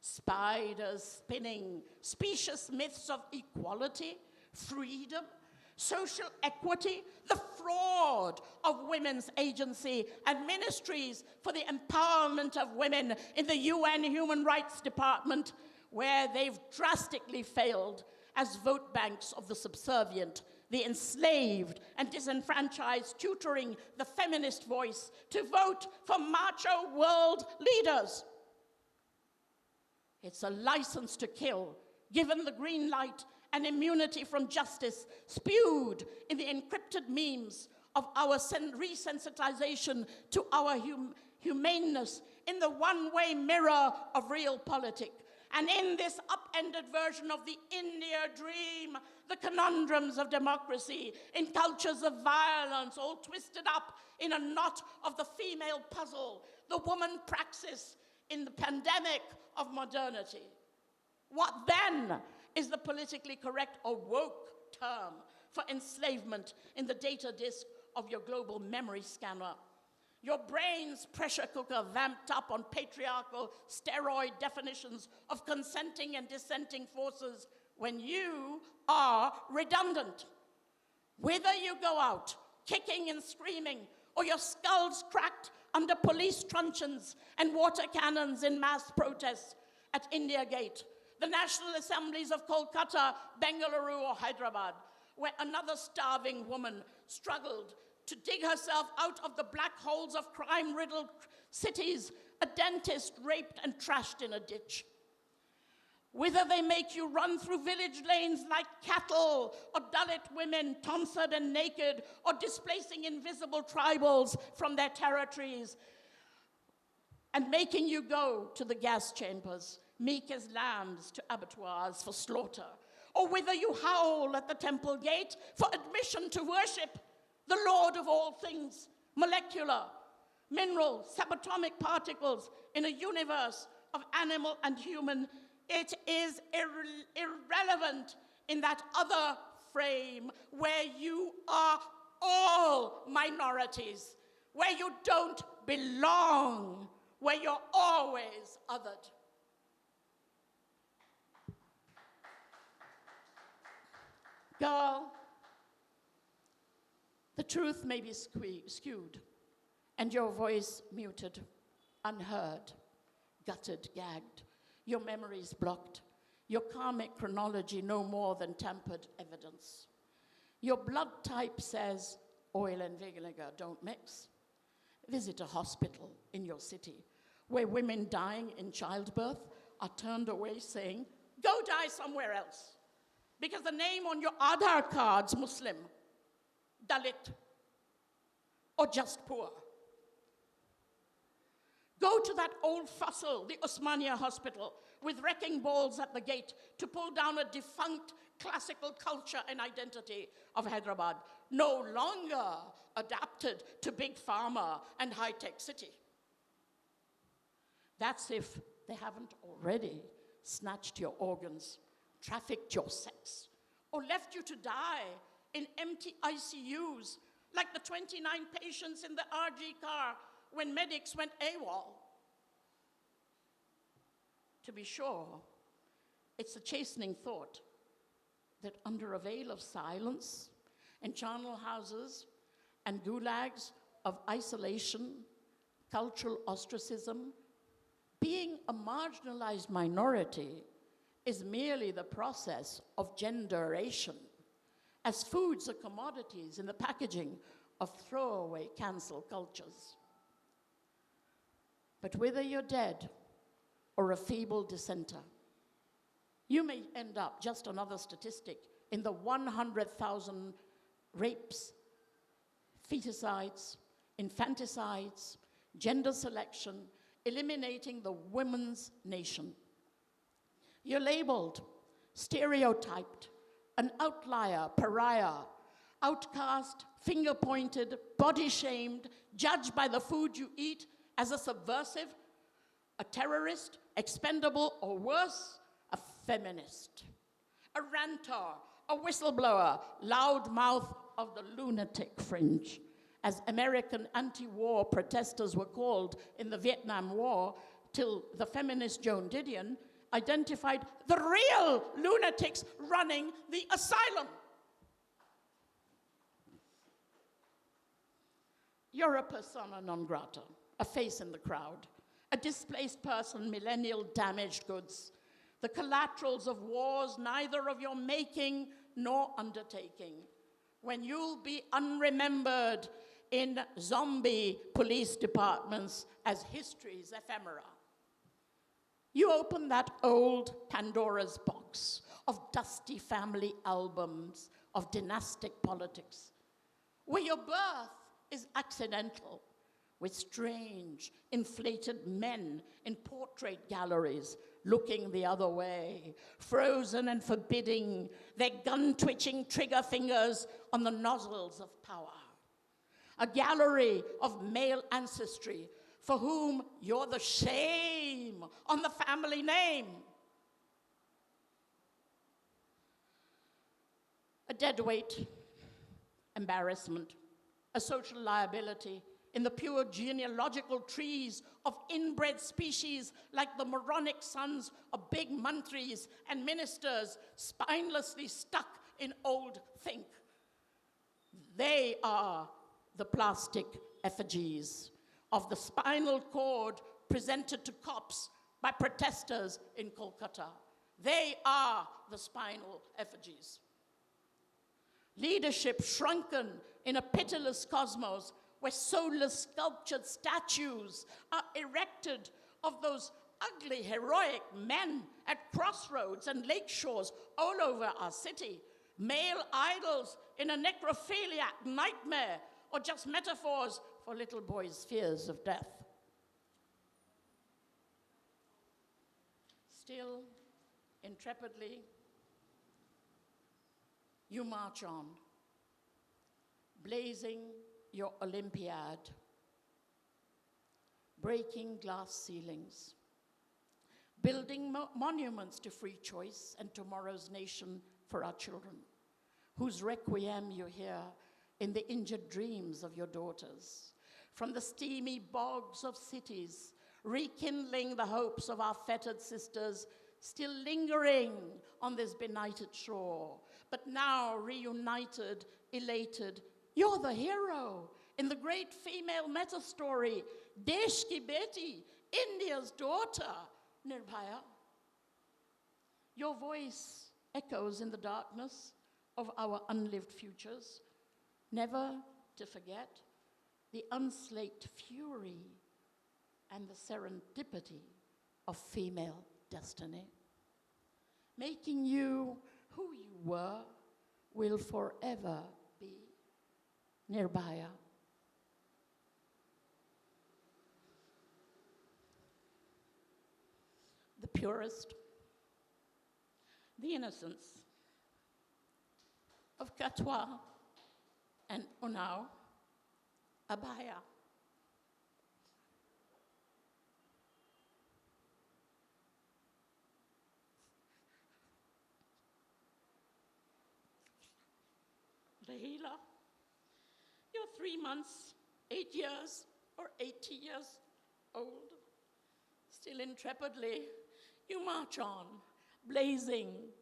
Spiders spinning specious myths of equality, freedom, social equity, the fraud of women's agency, and ministries for the empowerment of women in the UN Human Rights Department, where they've drastically failed as vote banks of the subservient, the enslaved and disenfranchised, tutoring the feminist voice to vote for macho world leaders. It's a license to kill, given the green light and immunity from justice spewed in the encrypted memes of our resensitization to our humaneness in the one-way mirror of realpolitik. And in this upended version of the India dream, the conundrums of democracy in cultures of violence, all twisted up in a knot of the female puzzle, the woman praxis in the pandemic of modernity. What then is the politically correct or woke term for enslavement in the data disk of your global memory scanner? Your brain's pressure cooker vamped up on patriarchal steroid definitions of consenting and dissenting forces when you are redundant. Whether you go out kicking and screaming or your skulls cracked under police truncheons and water cannons in mass protests at India Gate, the National Assemblies of Kolkata, Bengaluru, or Hyderabad, where another starving woman struggled to dig herself out of the black holes of crime-riddled cities, a dentist raped and trashed in a ditch. Whether they make you run through village lanes like cattle, or Dalit women tonsured and naked, or displacing invisible tribals from their territories, and making you go to the gas chambers, meek as lambs to abattoirs for slaughter, or whether you howl at the temple gate for admission to worship the Lord of all things, molecular, mineral, subatomic particles in a universe of animal and human, it is irrelevant in that other frame where you are all minorities, where you don't belong, where you're always othered. Girl, the truth may be skewed, and your voice muted, unheard, gutted, gagged, your memories blocked, your karmic chronology no more than tampered evidence. Your blood type says oil and vinegar don't mix. Visit a hospital in your city where women dying in childbirth are turned away saying, Go die somewhere else. Because the name on your Aadhaar card's Muslim, Dalit, or just poor. Go to that old fossil, the Osmania Hospital, with wrecking balls at the gate to pull down a defunct classical culture and identity of Hyderabad, no longer adapted to big pharma and high-tech city. That's if they haven't already snatched your organs, trafficked your sex, or left you to die in empty ICUs like the 29 patients in the R.G. Kar when medics went AWOL. To be sure, it's a chastening thought that under a veil of silence and charnel houses and gulags of isolation, cultural ostracism, being a marginalized minority is merely the process of genderation, as foods are commodities in the packaging of throwaway cancel cultures. But whether you're dead or a feeble dissenter, you may end up just another statistic in the 100,000 rapes, feticides, infanticides, gender selection, eliminating the women's nation. You're labeled, stereotyped, an outlier, pariah, outcast, finger-pointed, body-shamed, judged by the food you eat as a subversive, a terrorist, expendable, or worse, a feminist, a ranter, a whistleblower, loudmouth of the lunatic fringe, as American anti-war protesters were called in the Vietnam War, till the feminist Joan Didion identified the real lunatics running the asylum. You're a persona non grata, a face in the crowd, a displaced person, millennial damaged goods, the collaterals of wars neither of your making nor undertaking, when you'll be unremembered in zombie police departments as history's ephemera. You open that old Pandora's box of dusty family albums of dynastic politics, where your birth is accidental, with strange, inflated men in portrait galleries looking the other way, frozen and forbidding, their gun-twitching trigger fingers on the nozzles of power. A gallery of male ancestry for whom you're the shame on the family name. A deadweight embarrassment, a social liability in the pure genealogical trees of inbred species like the moronic sons of big mantris and ministers spinelessly stuck in old think. They are the plastic effigies of the spinal cord presented to cops by protesters in Kolkata. They are the spinal effigies. Leadership shrunken in a pitiless cosmos where soulless sculptured statues are erected of those ugly, heroic men at crossroads and lake shores all over our city, male idols in a necrophiliac nightmare, or just metaphors for little boys' fears of death. Still, intrepidly, you march on, blazing your Olympiad, breaking glass ceilings, building monuments to free choice and tomorrow's nation for our children, whose requiem you hear in the injured dreams of your daughters, from the steamy bogs of cities, rekindling the hopes of our fettered sisters still lingering on this benighted shore, but now reunited, elated. You're the hero in the great female meta-story, Desh Ki Beti, India's daughter, NIRBHAYA. Your voice echoes in the darkness of our unlived futures, never to forget the unslaked fury and the serendipity of female destiny. making you who you were, will forever be NIRBHAYA. The purest, the innocence of Katwa and Unnao Abhaya. Rahila, you're 3 months, 8 years, or 80 years old. Still intrepidly, you march on, blazing.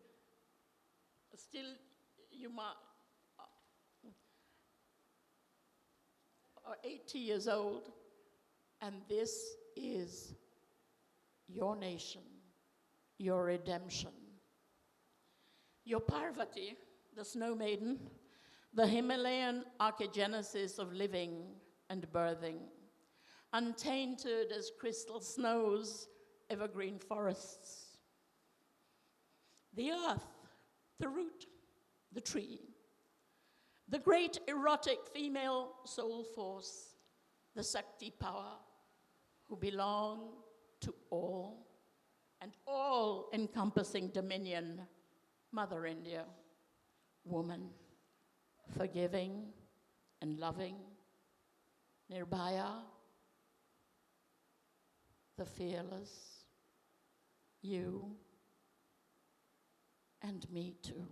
Still, you are 80 years old, and this is your nation, your redemption. Your Parvati, the snow maiden, the Himalayan archegenesis of living and birthing, untainted as crystal snows, evergreen forests. The earth, the root, the tree, the great erotic female soul force, the Shakti power, who belong to all, and all-encompassing dominion, Mother India, woman, forgiving and loving, NIRBHAYA, the fearless, you and me too.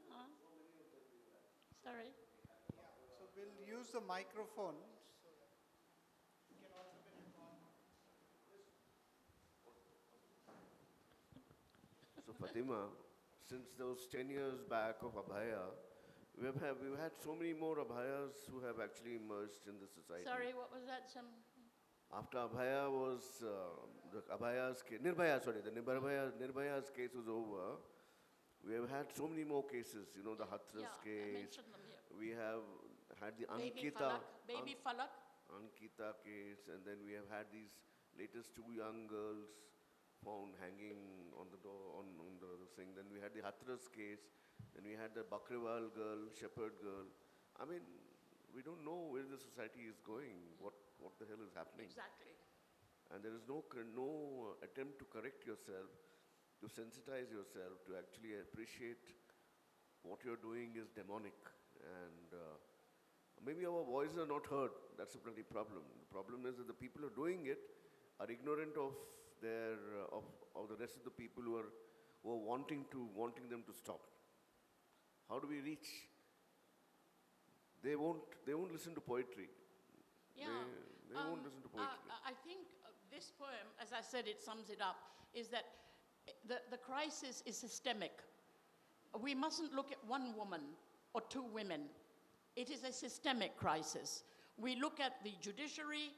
Huh? Sorry? Yeah, so we'll use the microphone. So that you can also be recorded. So Fatima, since those 10 years back of Abhaya, we've had so many more Abhayas who have actually emerged in the society. Sorry, what was that? After Abhaya was, the Abhaya's case, the NIRBHAYA's case was over, we have had so many more cases, you know, the Hathras I case. mentioned them here. We have had the Baby Falak. Ankita case, and then we have had these latest 2 young girls found hanging on the door, on the thing. Then we had the Hathras case, then we had the Bakrewal girl, shepherd girl. I mean, we don't know where the society is going, what the hell is happening. Exactly. And there is no attempt to correct yourself, to sensitize yourself, to actually appreciate what you're doing is demonic. And maybe our voices are not heard. That's a bloody problem. The problem is that the people who are doing it are ignorant of their of the rest of the people who are wanting them to stop. How do we reach? They won't listen to poetry. Yeah. They won't listen to poetry. I think this poem, as I said, it sums it up, is that the crisis is systemic. We mustn't look at one woman or 2 women. It is a systemic crisis. We look at the judiciary.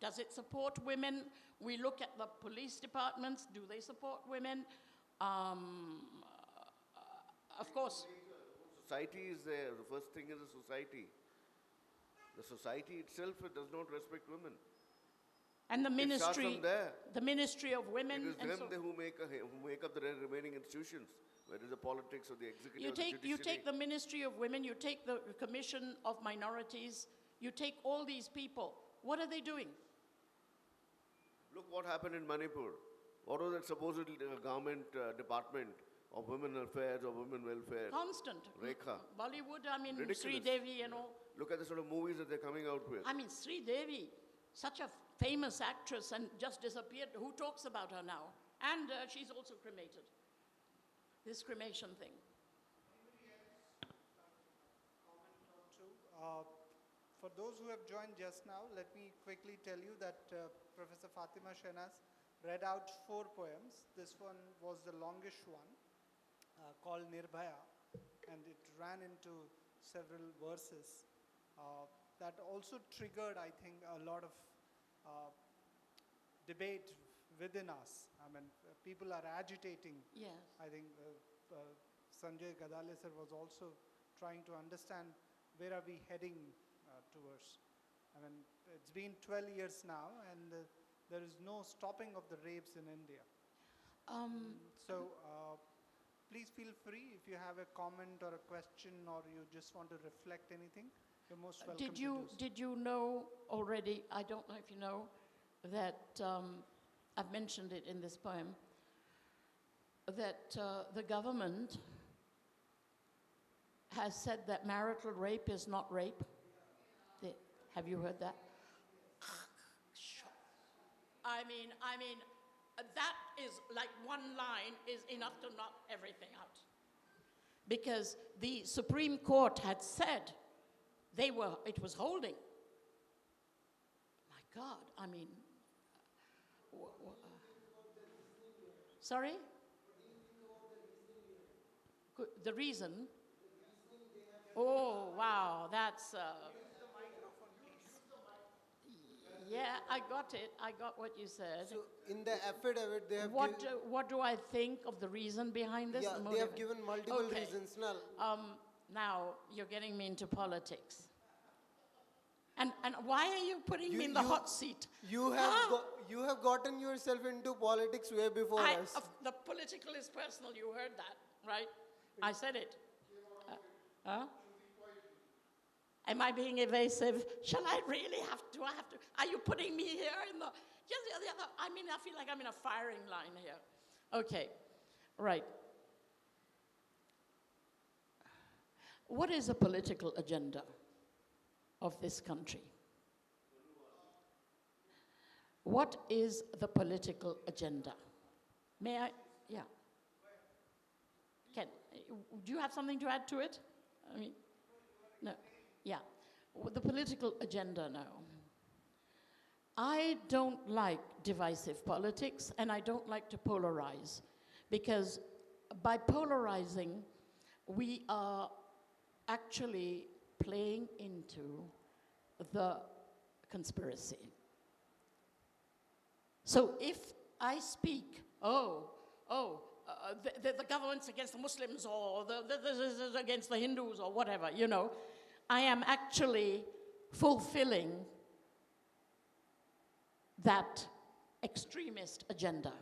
Does it support women? We look at the police departments. Do they support women? Of course. Society is there. The first thing is the society. The society itself does not respect women. And the It starts ministry, from there. the Ministry of Women. It is and them who make up the remaining institutions, whether the politics or the executive or the judiciary. You take the Ministry of Women, you take the Commission of Minorities, you take all these people. What are they doing? Look what happened in Manipur. What was that supposed government department of women affairs or women welfare? Constant. Rekha. Bollywood, I mean, Ridiculous. Sri Devi and all. Look at the sort of movies that they're coming out with. I mean, Sri Devi, such a famous actress and just disappeared. Who talks about her now? And she's also cremated. This cremation thing. Comment or two. For those who have joined just now, let me quickly tell you that Professor Fatima Shahnaz read out 4 poems. This one was the longest one, called NIRBHAYA, and it ran into several verses. That also triggered, I think, a lot of debate within us. I mean, people are agitating. Yes. I think Sanjay Gadale sir was also trying to understand where are we heading towards. I mean, it's been 12 years now, and there is no stopping of the rapes in India. So please feel free if you have a comment or a question, or you just want to reflect anything. You're most welcome to do so. Did you know already, I don't know if you know, that I've mentioned it in this poem, that the government has said that marital rape is not rape? Have you heard that? I mean, that is like one line is enough to knock everything out. Because the Supreme Court had said it was holding. My God, I mean, sorry? The reason? Oh, wow, that's... yeah, I got it. I got what you said. So in the affidavit, they have What do I think of the reason behind this? yeah, they have given multiple reasons. Now you're getting me into politics. And why are you putting me in the hot seat? You have gotten yourself into politics way before us. The political is personal. You heard that, right? I said it. Am I being evasive? Shall I really have to? Are you putting me here in the... I mean, I feel like I'm in a firing line here. Okay, right. What is the political agenda of this country? What is the political agenda? May I? Yeah. Ken, do you have something to add to it? I mean, no. Yeah. The political agenda now. I don't like divisive politics, and I don't like to polarize, because by polarizing, we are actually playing into the conspiracy. So if I speak, the government's against the Muslims, or this is against the Hindus, or whatever, you know, I am actually fulfilling that extremist agenda.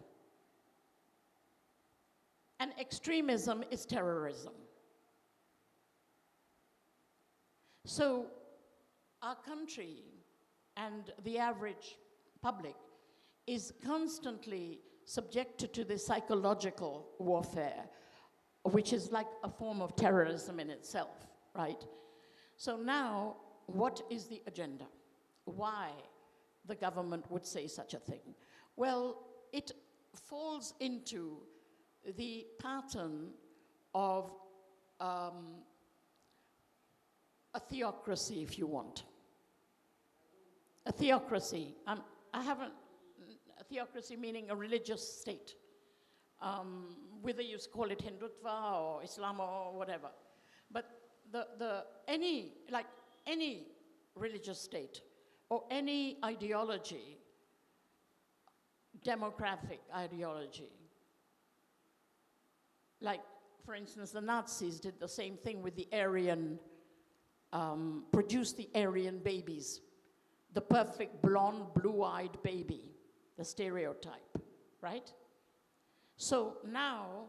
And extremism is terrorism. So our country and the average public is constantly subjected to this psychological warfare, which is like a form of terrorism in itself, right? So now, what is the agenda? Why the government would say such a thing? Well, it falls into the pattern of a theocracy, if you want. A theocracy. A theocracy meaning a religious state. Whether you call it Hindutva or Islam or whatever. But any religious state or any ideology, demographic ideology, like, for instance, the Nazis did the same thing with the Aryan, produced the Aryan babies, the perfect blonde, blue-eyed baby, the stereotype, right? So now,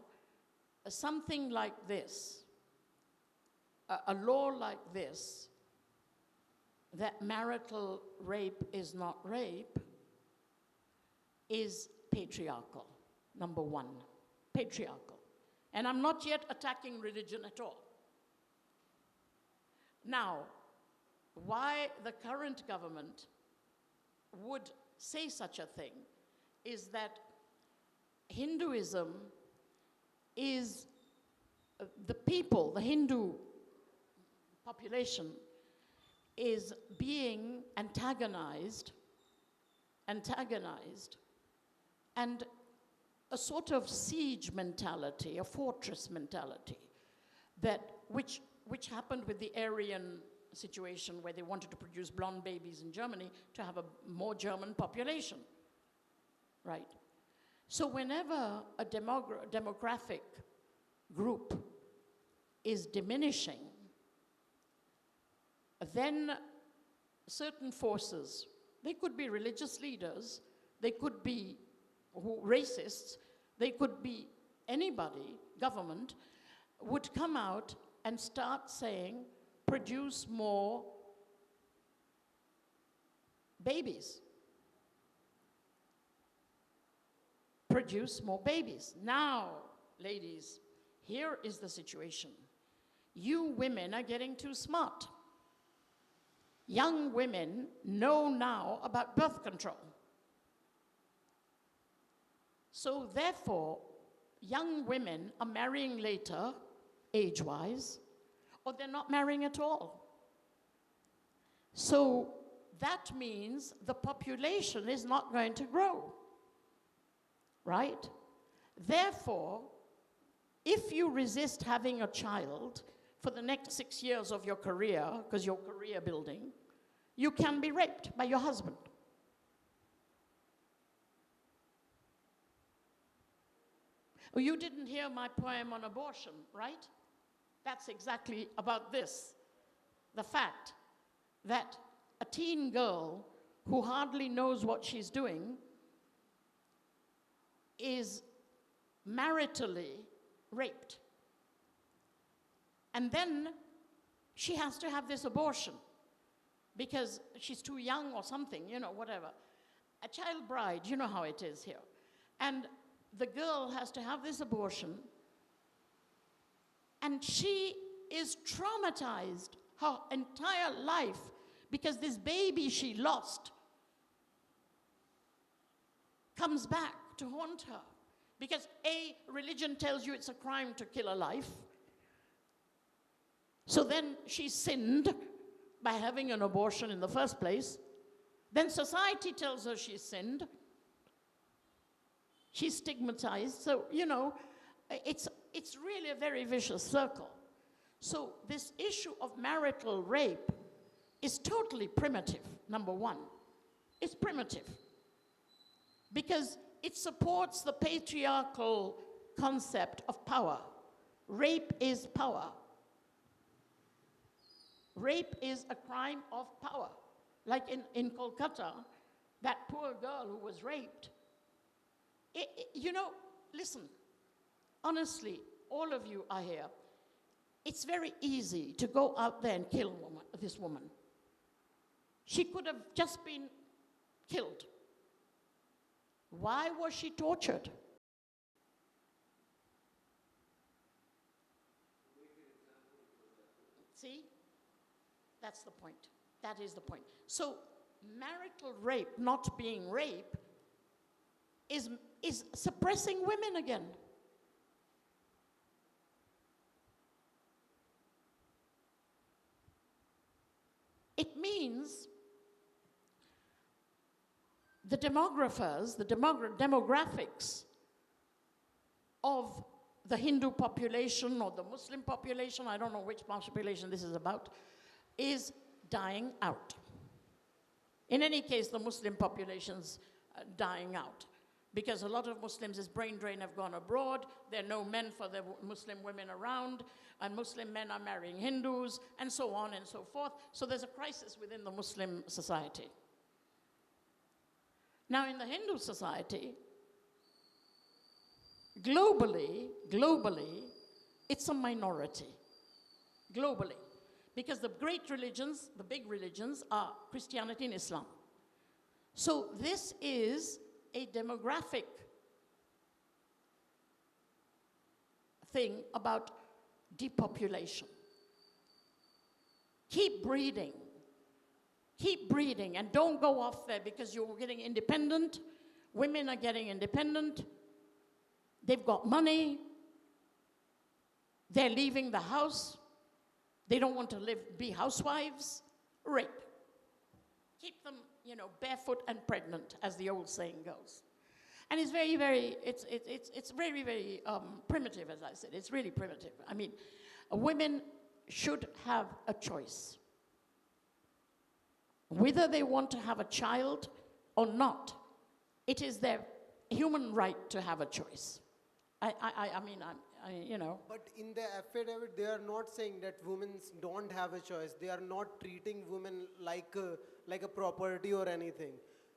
something like this, a law like this, that marital rape is not rape, is patriarchal, number one, patriarchal. And I'm not yet attacking religion at all. Now, why the current government would say such a thing is that Hinduism is the people, the Hindu population is being antagonized, and a sort of siege mentality, a fortress mentality, which happened with the Aryan situation where they wanted to produce blonde babies in Germany to have a more German population, right? So whenever a demographic group is diminishing, then certain forces, they could be religious leaders, they could be racists, they could be anybody, government, would come out and start saying, produce more babies. Produce more babies. Now, ladies, here is the situation. You women are getting too smart. Young women know now about birth control. So therefore, young women are marrying later, age-wise, or they're not marrying at all. So that means the population is not going to grow, right? Therefore, if you resist having a child for the next 6 years of your career, because you're career building, you can be raped by your husband. Oh, you didn't hear my poem on abortion, right? That's exactly about this. The fact that a teen girl who hardly knows what she's doing is maritally raped. And then she has to have this abortion because she's too young or something, you know, whatever. A child bride, you know how it is here. And the girl has to have this abortion, and she is traumatized her entire life because this baby she lost comes back to haunt her. Because A, religion tells you it's a crime to kill a life. So then she sinned by having an abortion in the first place. Then society tells her she sinned. She's stigmatized. So, you know, it's really a very vicious circle. So this issue of marital rape is totally primitive, number one. It's primitive. Because it supports the patriarchal concept of power. Rape is power. Rape is a crime of power. Like in Kolkata, that poor girl who was raped. You know, listen, honestly, all of you are here. It's very easy to go out there and kill this woman. She could have just been killed. Why was she tortured? See? That's the point. That is the point. So marital rape not being rape is suppressing women again. It means the demographers, the demographics of the Hindu population or the Muslim population, I don't know which population this is about, is dying out. In any case, the Muslim population's dying out because a lot of Muslims' brain drain have gone abroad. There are no men for the Muslim women around, and Muslim men are marrying Hindus, and so on and so forth. So there's a crisis within the Muslim society. Now, in the Hindu society, globally, it's a minority. Globally. Because the great religions, the big religions, are Christianity and Islam. So this is a demographic thing about depopulation. Keep breeding. Keep breeding and don't go off there because you're getting independent. Women are getting independent. They've got money. They're leaving the house. They don't want to be housewives. Rape. Keep them, you know, barefoot and pregnant, as the old saying goes. And it's very, very, it's very, very primitive, as I said. It's really primitive. I mean, women should have a choice. Whether they want to have a child or not, it is their human right to have a choice. I mean, you know. But in the affidavit, they are not saying that women don't have a choice. They are not treating women like a property or anything.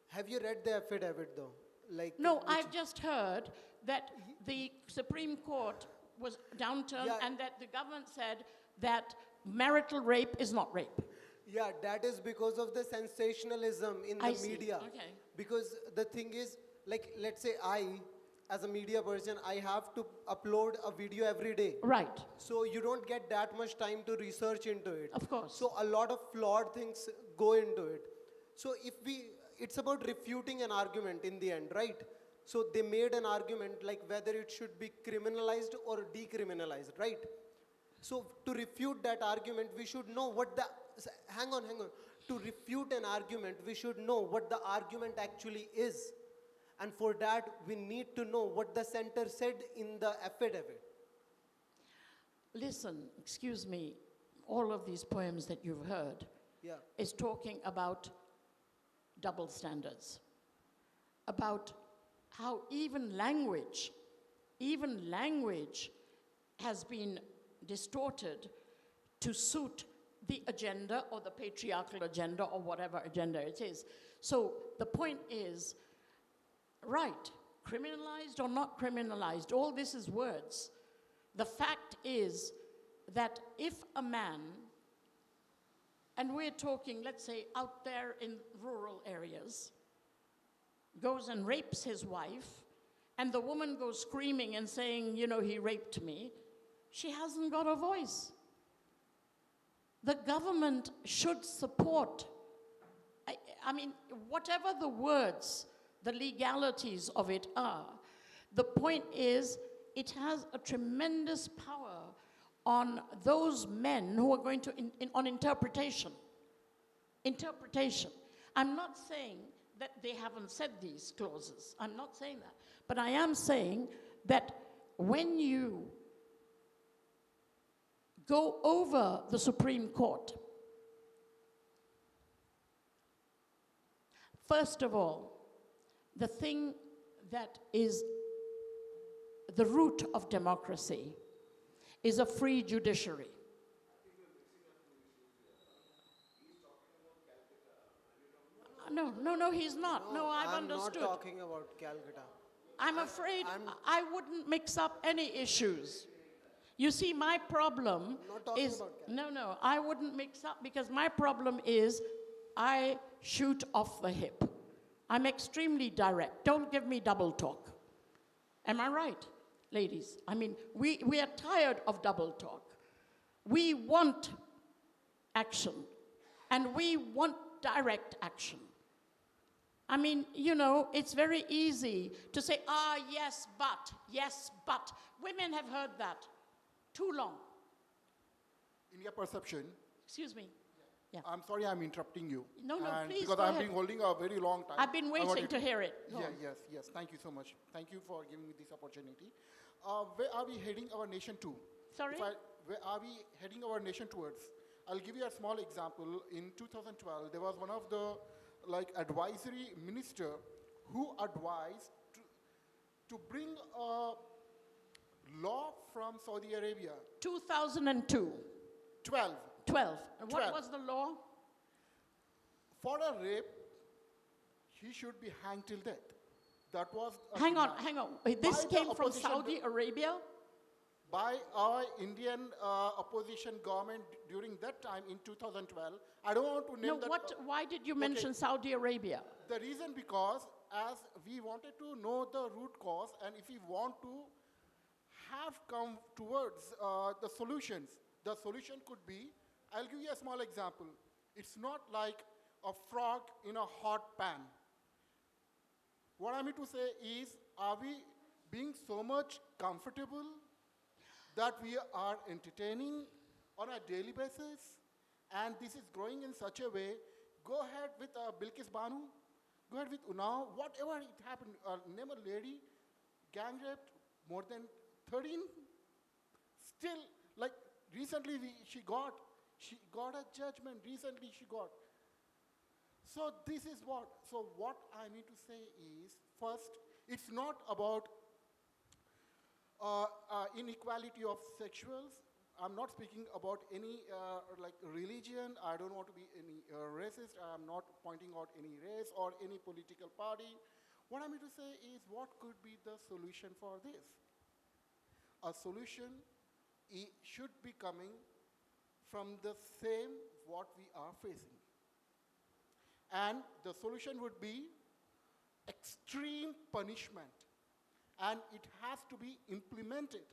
Have you read the affidavit though? Like No, which- I've just heard that the Supreme Court was downturned Yeah. and that the government said that marital rape is not rape. Yeah, that is because of the sensationalism in the I see. media. Okay. Because the thing is, like, let's say as a media person, I have to upload a video every day. Right. So you don't get that much time to research into it. Of course. So a lot of flawed things go into it. So it's about refuting an argument in the end, right? So they made an argument like whether it should be criminalized or decriminalized, right? So to refute that argument, we should know what the, hang on. To refute an argument, we should know what the argument actually is. And for that, we need to know what the center said in the affidavit. Listen, excuse me, all of these poems that you've heard Yeah. is talking about double standards, about how even language has been distorted to suit the agenda or the patriarchal agenda or whatever agenda it is. So the point is, right, criminalized or not criminalized, all this is words. The fact is that if a man, and we're talking, let's say, out there in rural areas, goes and rapes his wife, and the woman goes screaming and saying, you know, he raped me, she hasn't got a voice. The government should support, I mean, whatever the words, the legalities of it are, the point is it has a tremendous power on those men who are going to, on interpretation. Interpretation. I'm not saying that they haven't said these clauses. I'm not saying that. But I am saying that when you go over the Supreme Court, first of all, the thing that is the root of democracy is a free judiciary. No, he's not. No, I've understood. I'm not talking about Calcutta. I'm afraid I wouldn't mix up any issues. You see, my problem not talking is, about Calcutta. no, I wouldn't mix up because my problem is I shoot off the hip. I'm extremely direct. Don't give me double talk. Am I right, ladies? I mean, we are tired of double talk. We want action, and we want direct action. I mean, you know, it's very easy to say, yes, but. Women have heard that too long. In your perception, Excuse me. Yeah. I'm sorry I'm interrupting you. No, And please because go I've ahead. been holding a very long time. I've been I waiting wanted to hear it. Go Yeah, on. yes. Thank you so much. Thank you for giving me this opportunity. Where are we heading our nation to? Sorry? Where are we heading our nation towards? I'll give you a small example. In 2012, there was one of the advisory minister who advised to bring a law from Saudi Arabia. 2002. 12. 12. And 12. what was the law? For a rape, he should be hanged till death. That was a Hang on. This By the came from opposition Saudi Arabia? by our Indian opposition government during that time in 2012. I don't want to name No, that. why did you mention Saudi Arabia? The reason because as we wanted to know the root cause and if we want to have come towards the solutions, the solution could be, I'll give you a small example. It's not like a frog in a hot pan. What I mean to say is, are we being so much comfortable that we are entertaining on a daily basis? And this is growing in such a way. Go ahead with Bilkis Banu, go ahead with Unnao, whatever it happened, name a lady, gang raped, more than 13. Still, like recently she got a judgment, recently she got. So this is what, so what I need to say is, first, it's not about inequality of sexuals. I'm not speaking about any like religion. I don't want to be any racist. I'm not pointing out any race or any political party. What I mean to say is, what could be the solution for this? A solution should be coming from the same what we are facing. And the solution would be extreme punishment. And it has to be implemented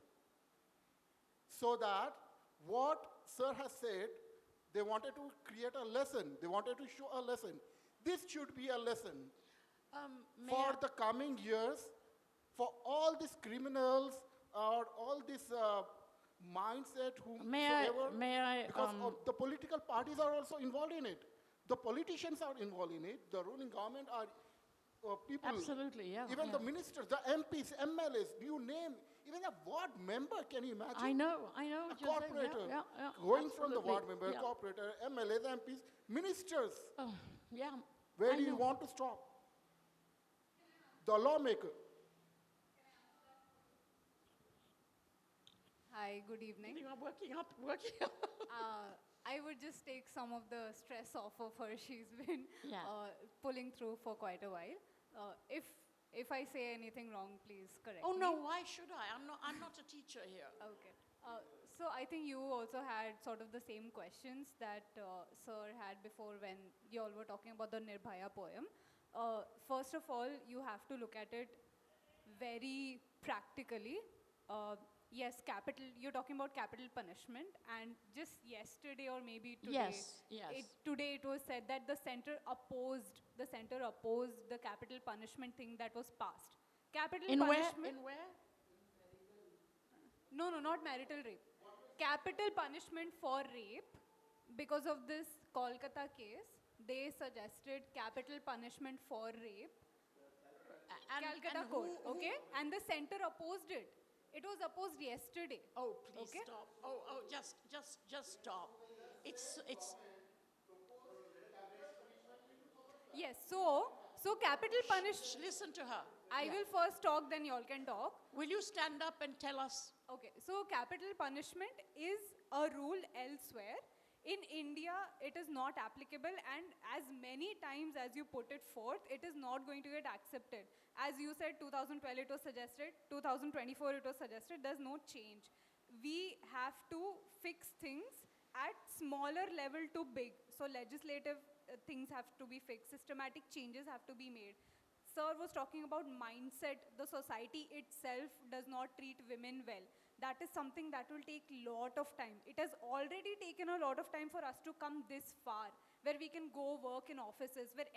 so that what sir has said, they wanted to create a lesson. They wanted to show a lesson. This should be a lesson for the coming years, for all these criminals or all this mindset whomsoever. Because of the political parties are also involved in it. The politicians are involved in it. The ruling government are people. Absolutely, yeah. Even the ministers, the MPs, MLAs, you name, even a ward member, can you imagine? I know. A Jose, corporator, yeah, going from the absolutely, ward member, yeah. corporator, MLAs, MPs, ministers. Oh, yeah. Where I do you know. want to stop? The lawmaker. Hi, good evening. You are working up. I would just take some of the stress off of her. She's been Yeah. pulling through for quite a while. If I say anything wrong, please correct Oh me. no, why should I? I'm not a teacher here. Okay. So I think you also had sort of the same questions that Sir had before when you all were talking about the NIRBHAYA poem. First of all, you have to look at it very practically. Yes, you're talking about capital punishment, and just yesterday or maybe today, Yes. today it was said that the center opposed the capital punishment thing that was passed. Capital punishment. In where? No, not marital rape. Capital punishment for rape. Because of this Kolkata case, they suggested capital punishment for rape. Calcutta and court, who- okay? And the center opposed it. It was opposed yesterday. Oh, please Okay. stop. Oh, just stop. It's. Yes, so capital punishment. Listen to her. I Yeah. will first talk, then you all can talk. Will you stand up and tell us? Okay, so capital punishment is a rule elsewhere. In India, it is not applicable, and as many times as you put it forth, it is not going to get accepted. As you said, 2012 it was suggested, 2024 it was suggested, there's no change. We have to fix things at smaller level to big. So legislative things have to be fixed, systematic changes have to be made. Sir was talking about mindset. The society itself does not treat women well. That is something that will take a lot of time. It has already taken a lot of time for us to come this far, where we can go work in offices, where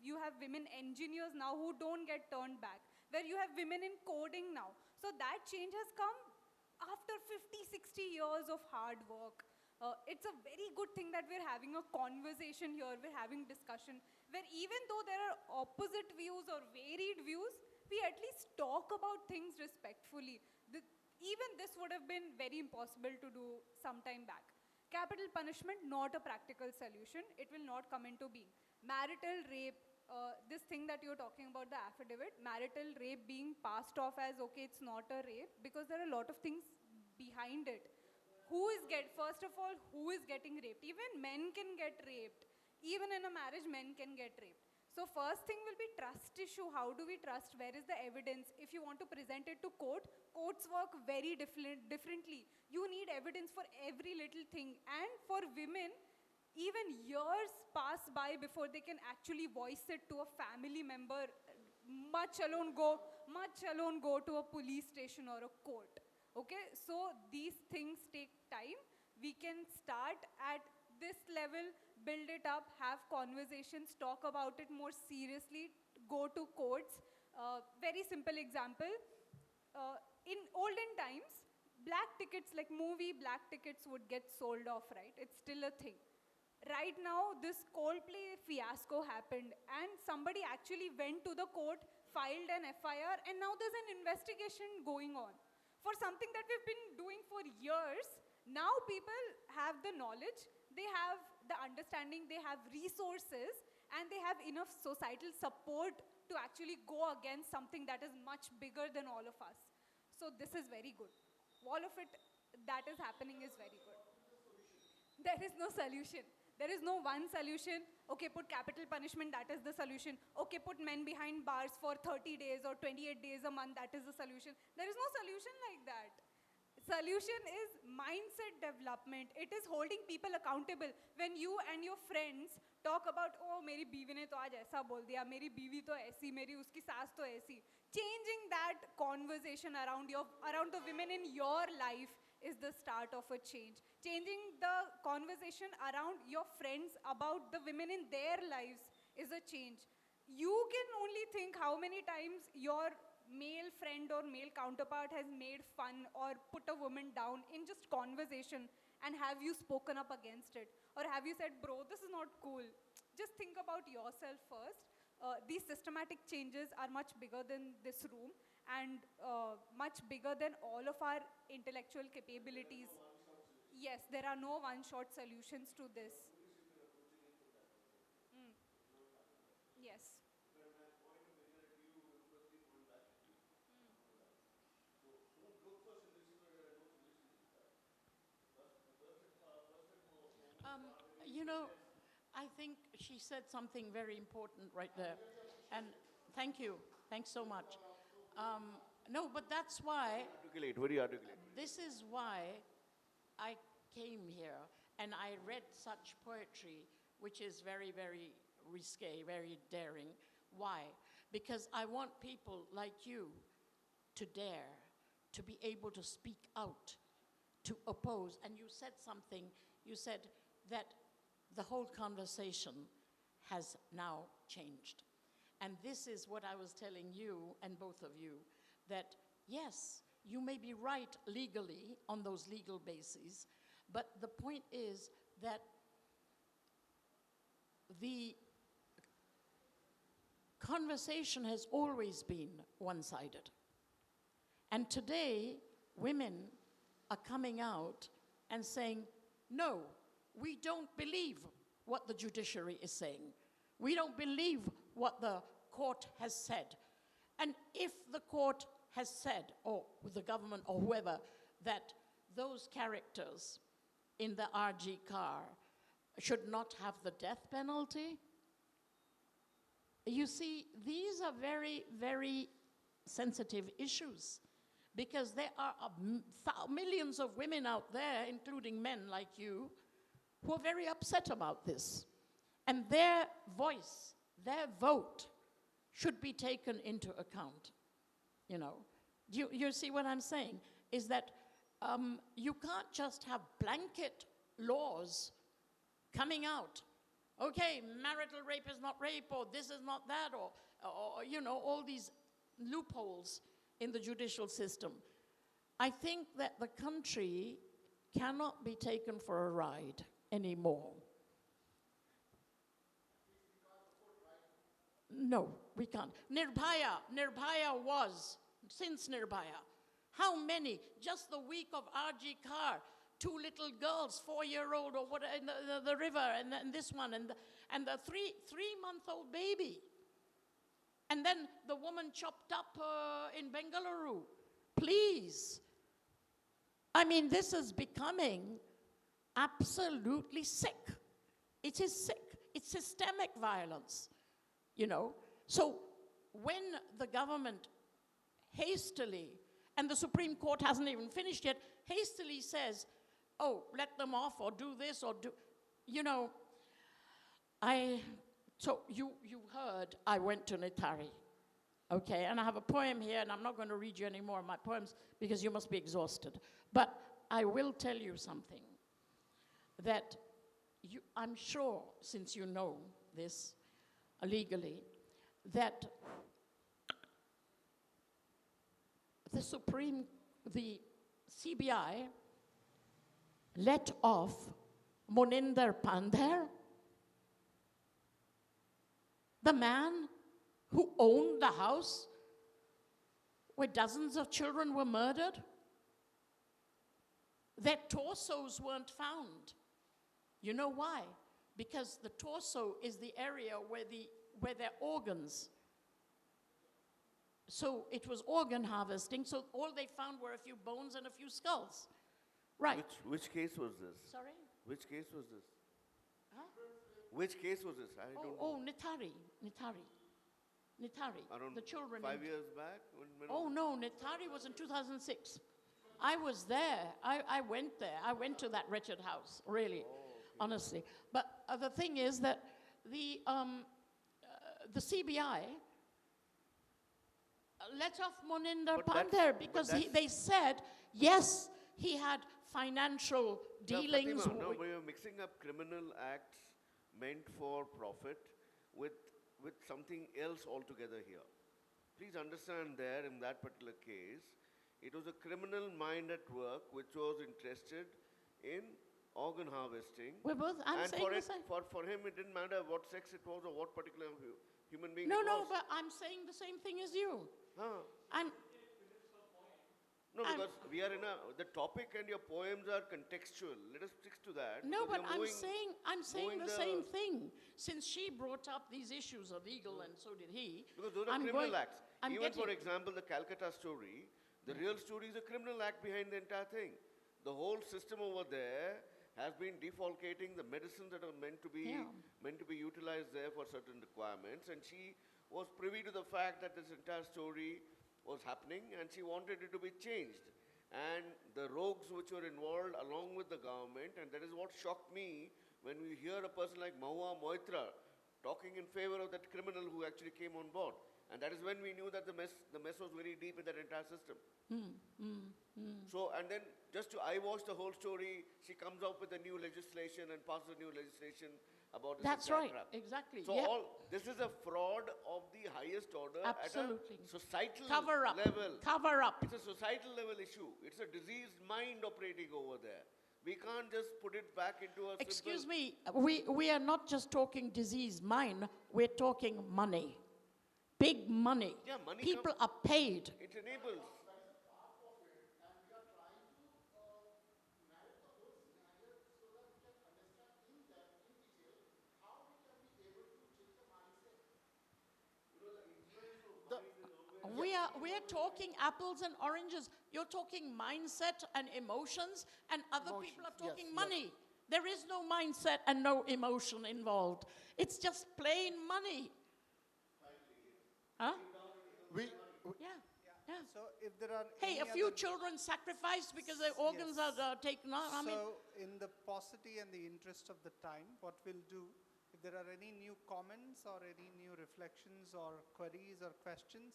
you have women engineers now who don't get turned back, where you have women in coding now. So that change has come after 50, 60 years of hard work. It's a very good thing that we're having a conversation here, we're having discussion, where even though there are opposite views or varied views, we at least talk about things respectfully. Even this would have been very impossible to do some time back. Capital punishment, not a practical solution. It will not come into being. Marital rape, this thing that you're talking about, the affidavit, marital rape being passed off as, okay, it's not a rape, because there are a lot of things behind it. First of all, who is getting raped? Even men can get raped. Even in a marriage, men can get raped. So first thing will be trust issue. How do we trust? Where is the evidence? If you want to present it to court, courts work very differently. You need evidence for every little thing. And for women, even years pass by before they can actually voice it to a family member, much alone go to a police station or a court. Okay, so these things take time. We can start at this level, build it up, have conversations, talk about it more seriously, go to courts. Very simple example. In olden times, black tickets, like movie black tickets would get sold off, right? It's still a thing. Right now, this Coldplay fiasco happened, and somebody actually went to the court, filed an FIR, and now there's an investigation going on. For something that we've been doing for years, now people have the knowledge, they have the understanding, they have resources, and they have enough societal support to actually go against something that is much bigger than all of us. So this is very good. All of it that is happening is very good. There is no solution. There is no one solution. Okay, put capital punishment, that is the solution. Okay, put men behind bars for 30 days or 28 days a month, that is the solution. There is no solution like that. Solution is mindset development. It is holding people accountable. When you and your friends talk about, oh, मेरी बीवी ने तो आज ऐसा बोल दिया, मेरी बीवी तो ऐसी, मेरी उसकी सास तो ऐसी. Changing that conversation around the women in your life is the start of a change. Changing the conversation around your friends about the women in their lives is a change. You can only think how many times your male friend or male counterpart has made fun or put a woman down in just conversation, and have you spoken up against it? Or have you said, bro, this is not cool. Just think about yourself first. These systematic changes are much bigger than this room and much bigger than all of our intellectual capabilities. Yes, there are no one-shot solutions to this. Yes. You know, I think she said something very important right there. And thank you. Thanks so much. No, but that's why, Articulate, very articulate. this is why I came here and I read such poetry, which is very, very risque, very daring. Why? Because I want people like you to dare, to be able to speak out, to oppose. And you said something, you said that the whole conversation has now changed. And this is what I was telling you and both of you, that yes, you may be right legally on those legal bases, but the point is that the conversation has always been one-sided. And today, women are coming out and saying, no, we don't believe what the judiciary is saying. We don't believe what the court has said. And if the court has said, or the government or whoever, that those characters in the R.G. Kar should not have the death penalty, you see, these are very, very sensitive issues, because there are millions of women out there, including men like you, who are very upset about this. And their voice, their vote, should be taken into account. You know, you see what I'm saying? Is that you can't just have blanket laws coming out. Okay, marital rape is not rape, or this is not that, or you know, all these loopholes in the judicial system. I think that the country cannot be taken for a ride anymore. No, we can't. NIRBHAYA was, since NIRBHAYA, how many, just the week of R.G. Kar, 2 little girls, 4-year-old or whatever, in the river, and this one, and the three-month-old baby. And then the woman chopped up in Bengaluru. Please. I mean, this is becoming absolutely sick. It is sick. It's systemic violence, you know. So when the government hastily, and the Supreme Court hasn't even finished yet, hastily says, oh, let them off, or do this, or do, you know, so you heard I went to Nitari, okay, and I have a poem here, and I'm not going to read you any more of my poems, because you must be exhausted. But I will tell you something, that I'm sure, since you know this legally, that the CBI let off Moninder Pandher, the man who owned the house where dozens of children were murdered. Their torsos weren't found. You know why? Because the torso is the area where their organs So it was organ harvesting, so all they found were a few bones and a few skulls. Right. Which case was this? Sorry? Which case was this? Huh? Which case was this? I don't know. Oh, Nithari. Around the children. 5 years back? When Oh no, Nithari was in 2006. I was there. I went there. I went to that wretched house, really, honestly. But the thing is that the CBI let off Moninder But that's- Pandher but because that's- they said, yes, he had financial dealings. Fatima, no, with- but you're mixing up criminal acts meant for profit with something else altogether here. Please understand there in that particular case, it was a criminal mind at work which was interested in organ harvesting. We're both, I'm and saying for, the it, same. for him, it didn't matter what sex it was or what particular human being No, it no, was. but I'm saying the same thing as you. Huh. I'm, No, I'm- because we are the topic and your poems are contextual. Let us stick to that. no, because but you're I'm saying moving the same thing. Since she brought up these issues are legal and so did he. Because those are I'm criminal going- acts. I'm Even for getting- example, the Calcutta story, the real story is a criminal act behind the entire thing. The whole system over there has been defalcating the medicines that are meant to be utilized there for certain requirements, and she was privy to the fact that this entire story was happening, and she wanted it to be changed. And the rogues which were involved along with the government, and that is what shocked me when we hear a person like Mahua Moitra talking in favor of that criminal who actually came on board. And that is when we knew that the mess was very deep in that entire system. So, and then just to eyewash the whole story, she comes up with a new legislation and passes a new legislation about this That's entire right, crap. exactly. So yeah. this is a fraud of the highest order Absolutely. at a societal Cover up. level. Cover up. It's a societal level issue. It's a diseased mind operating over there. We can't just put it back into a Excuse simple... me, we are not just talking disease mine, we're talking money. Big money. Yeah, money People are paid. It enables. We are talking apples and oranges. You're talking mindset and emotions, and other people are Emotions, talking yes, money. There is no mindset and no emotion involved. It's just plain money. Huh? We, Yeah. Yeah. So if there are Hey, any a few other- children sacrificed because their organs Yes. are taken out. I mean, So, in the paucity and the interest of the time, what we'll do, if there are any new comments or any new reflections or queries or questions,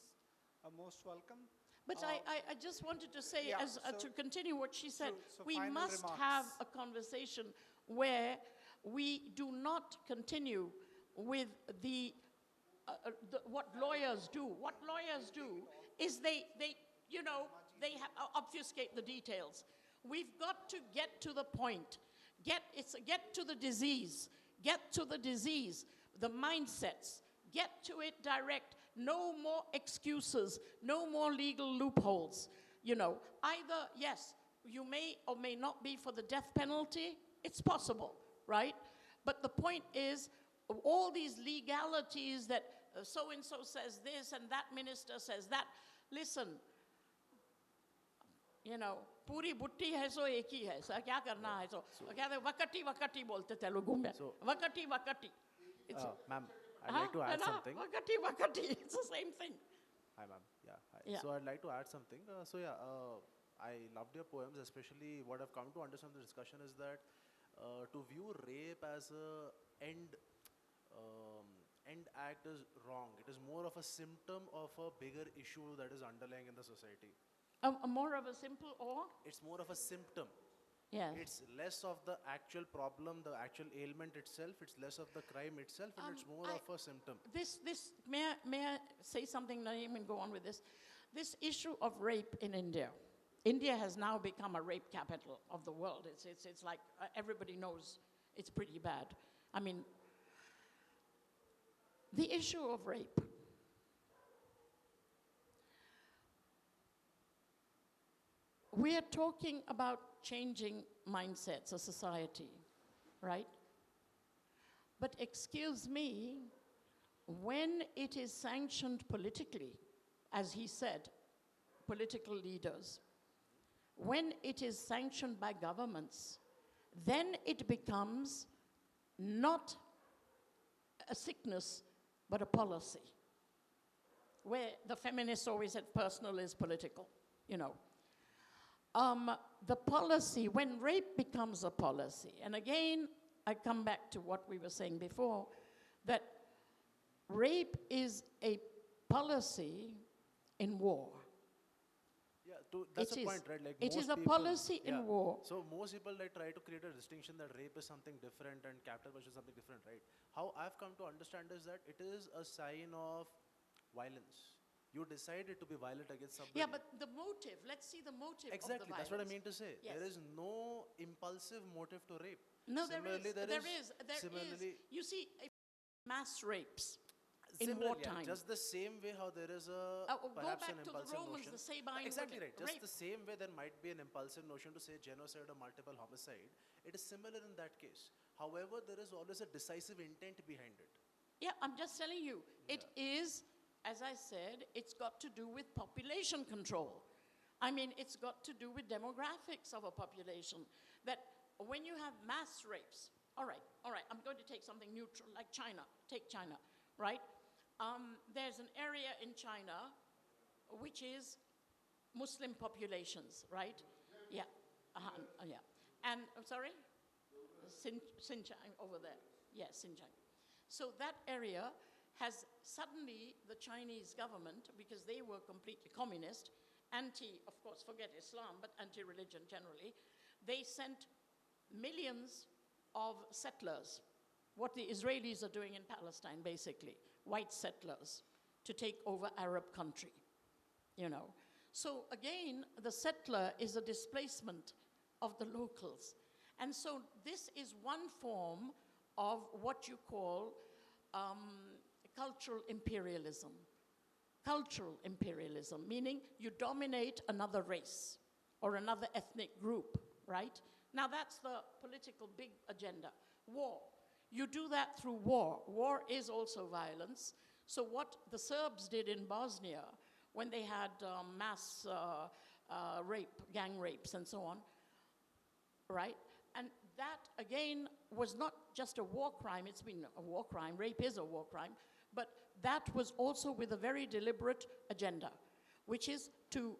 are most welcome. but I just wanted to say, yeah, as so- to continue what she said, so we final must remarks. have a conversation where we do not continue with what lawyers do. What lawyers do is they obfuscate the details. We've got to get to the point. Get to the disease. Get to the disease. The mindsets. Get to it direct. No more excuses. No more legal loopholes. Either, yes, you may or may not be for the death penalty. It's possible, right? But the point is, all these legalities that so-and-so says this and that minister says that, listen, पूरी बुट्टी है सो एक ही है क्या करना है सो क्या वकटी वकटी बोलते तेलुगु में वकटी वकटी Ma'am, I'd like to add something. वकटी वकटी it's the same thing. Hi, ma'am. Yeah, hi. Yeah. So I'd like to add something. I loved your poems, especially what I've come to understand the discussion is that to view rape as a end act is wrong. It is more of a symptom of a bigger issue that is underlying in the society. More of a simple or? It's more of a symptom. Yes. It's less of the actual problem, the actual ailment itself. It's less of the crime itself, and it's more of a symptom. May I say something, Naeem, and go on with this? This issue of rape in India. India has now become a rape capital of the world. It's like everybody knows it's pretty bad. I mean, the issue of rape. We are talking about changing mindsets, a society, right? But excuse me, when it is sanctioned politically, as he said, political leaders, when it is sanctioned by governments, then it becomes not a sickness, but a policy, where the feminists always said personal is political, you know. The policy, when rape becomes a policy, and again, I come back to what we were saying before, that rape is a policy in war. Yeah, that's It the is. point, right? Like It most is a people, policy in war. So most people like try to create a distinction that rape is something different and capital punishment is something different, right? How I've come to understand is that it is a sign of violence. You decided to be violent against somebody. Yeah, but the motive, let's see the motive Exactly, of the violence. that's what I mean to say. Yes. There is no impulsive motive to rape. No, Similarly, there is. You see, mass rapes in Similarly, wartime. just the same way how there is Go perhaps back an to the impulsive Romans, notion. the Sabine Exactly would right. Just rape. the same way there might be an impulsive notion to say genocide or multiple homicide. It is similar in that case. However, there is always a decisive intent behind it. Yeah, I'm just telling you, it is, as I said, it's got to do with population control. I mean, it's got to do with demographics of a population. That when you have mass rapes, all right, I'm going to take something neutral, like China. Take China, right? There's an area in China which is Muslim populations, right? Yeah, yeah. And, I'm sorry? Xinjiang over there. Yeah, Xinjiang. So that area has suddenly the Chinese government, because they were completely communist, of course, forget Islam, but anti-religion generally, they sent millions of settlers, what the Israelis are doing in Palestine, basically, white settlers, to take over Arab country, you know. So again, the settler is a displacement of the locals. And so this is one form of what you call cultural imperialism. Cultural imperialism, meaning you dominate another race or another ethnic group, right? Now that's the political big agenda. War. You do that through war. War is also violence. So what the Serbs did in Bosnia, when they had mass rape, gang rapes and so on, right? And that, again, was not just a war crime. It's been a war crime. Rape is a war crime. But that was also with a very deliberate agenda, which is to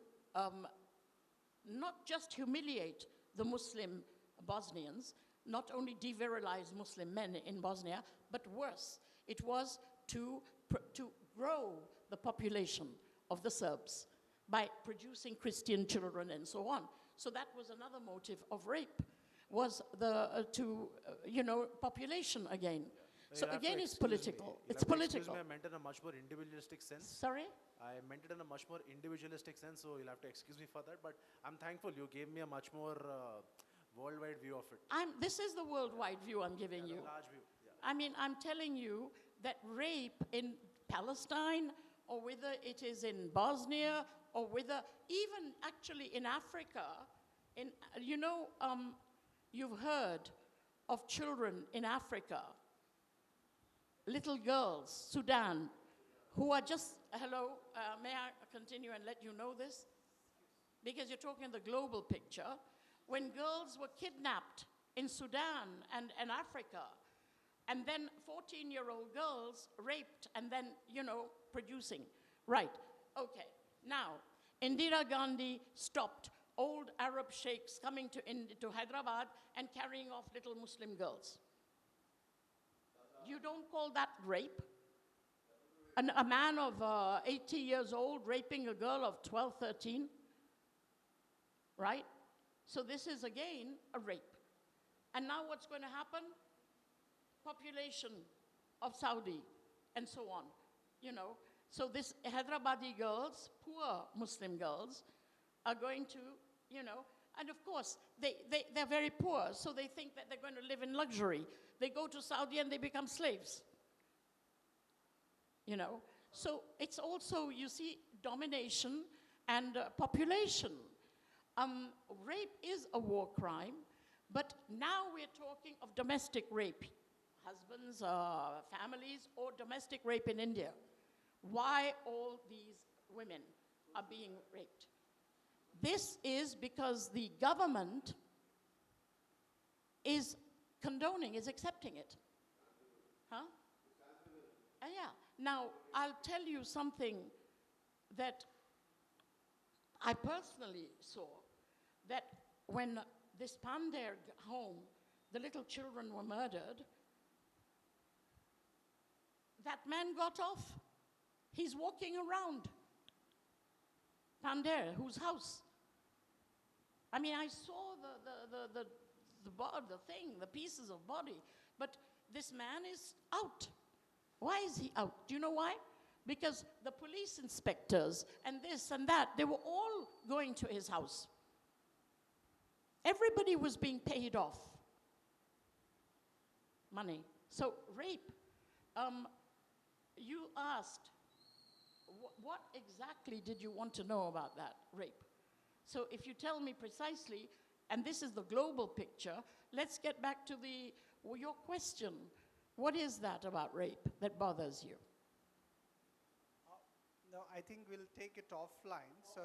not just humiliate the Muslim Bosnians, not only devirilize Muslim men in Bosnia, but worse, it was to grow the population of the Serbs by producing Christian children and so on. So that was another motive of rape, was population again. So again, it's political. It's political. Me, I meant it in a much more individualistic sense. Sorry? I meant it in a much more individualistic sense, so you'll have to excuse me for that. But I'm thankful you gave me a much more worldwide view of it. This is the worldwide view I'm giving you. Large view. Yeah. I mean, I'm telling you that rape in Palestine, or whether it is in Bosnia, or whether even actually in Africa, you've heard of children in Africa, little girls, Sudan, who are just, hello, may I continue and let you know this? Because you're talking the global picture. When girls were kidnapped in Sudan and Africa, and then 14-year-old girls raped and then, producing. Right, okay. Now, Indira Gandhi stopped old Arab sheikhs coming to Hyderabad and carrying off little Muslim girls. You don't call that rape? A man of 80 years old raping a girl of 12, 13, right? So this is, again, a rape. And now what's going to happen? Population of Saudi and so on, So this Hyderabadi girls, poor Muslim girls, are going to, and of course, they're very poor, so they think that they're going to live in luxury. They go to Saudi and they become slaves. So it's also, you see, domination and population. Rape is a war crime, but now we're talking of domestic rape. Husbands, families, or domestic rape in India. Why all these women are being raped. This is because the government is condoning, is accepting it. Huh? Yeah. Now, I'll tell you something that I personally saw, that when this Pandey home, the little children were murdered, that man got off. He's walking around Pandey, whose house. I mean, I saw the thing, the pieces of body, but this man is out. Why is he out? Do you know why? Because the police inspectors and this and that, they were all going to his house. Everybody was being paid off money. So rape, you asked, what exactly did you want to know about that rape? So if you tell me precisely, and this is the global picture, let's get back to your question. What is that about rape that bothers you? No, I think we'll take it offline. So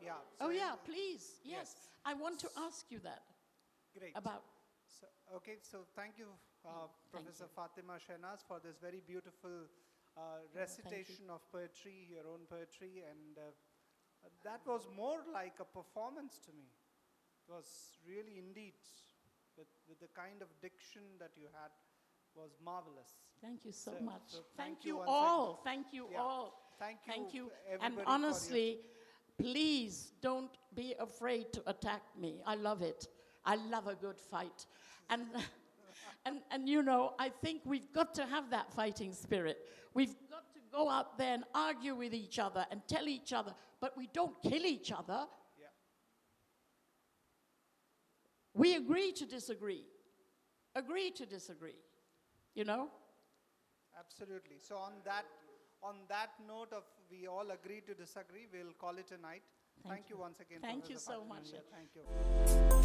yeah. Oh so yeah, please, yes. I want to ask you that. Great. About. So, okay, so thank you, Professor Fatima Shahnaz, for this very beautiful recitation of poetry, your own poetry, and that was more like a performance to me. It was really indeed, with the kind of diction that you had, was marvelous. Thank you so much. So thank you once all. again. Thank you Yeah. all. Thank you. And everybody, honestly, please don't be afraid to attack me. I love it. I love a good fight. And, and you know, I think we've got to have that fighting spirit. We've got to go out there and argue with each other and tell each other, but we don't kill each other. Yeah. We agree to disagree. Agree to disagree. You know? Absolutely. So on that note of we all agree to disagree, we'll call it a night. Thank you once again. Thank you Professor so Fatima. much. Yeah, thank you.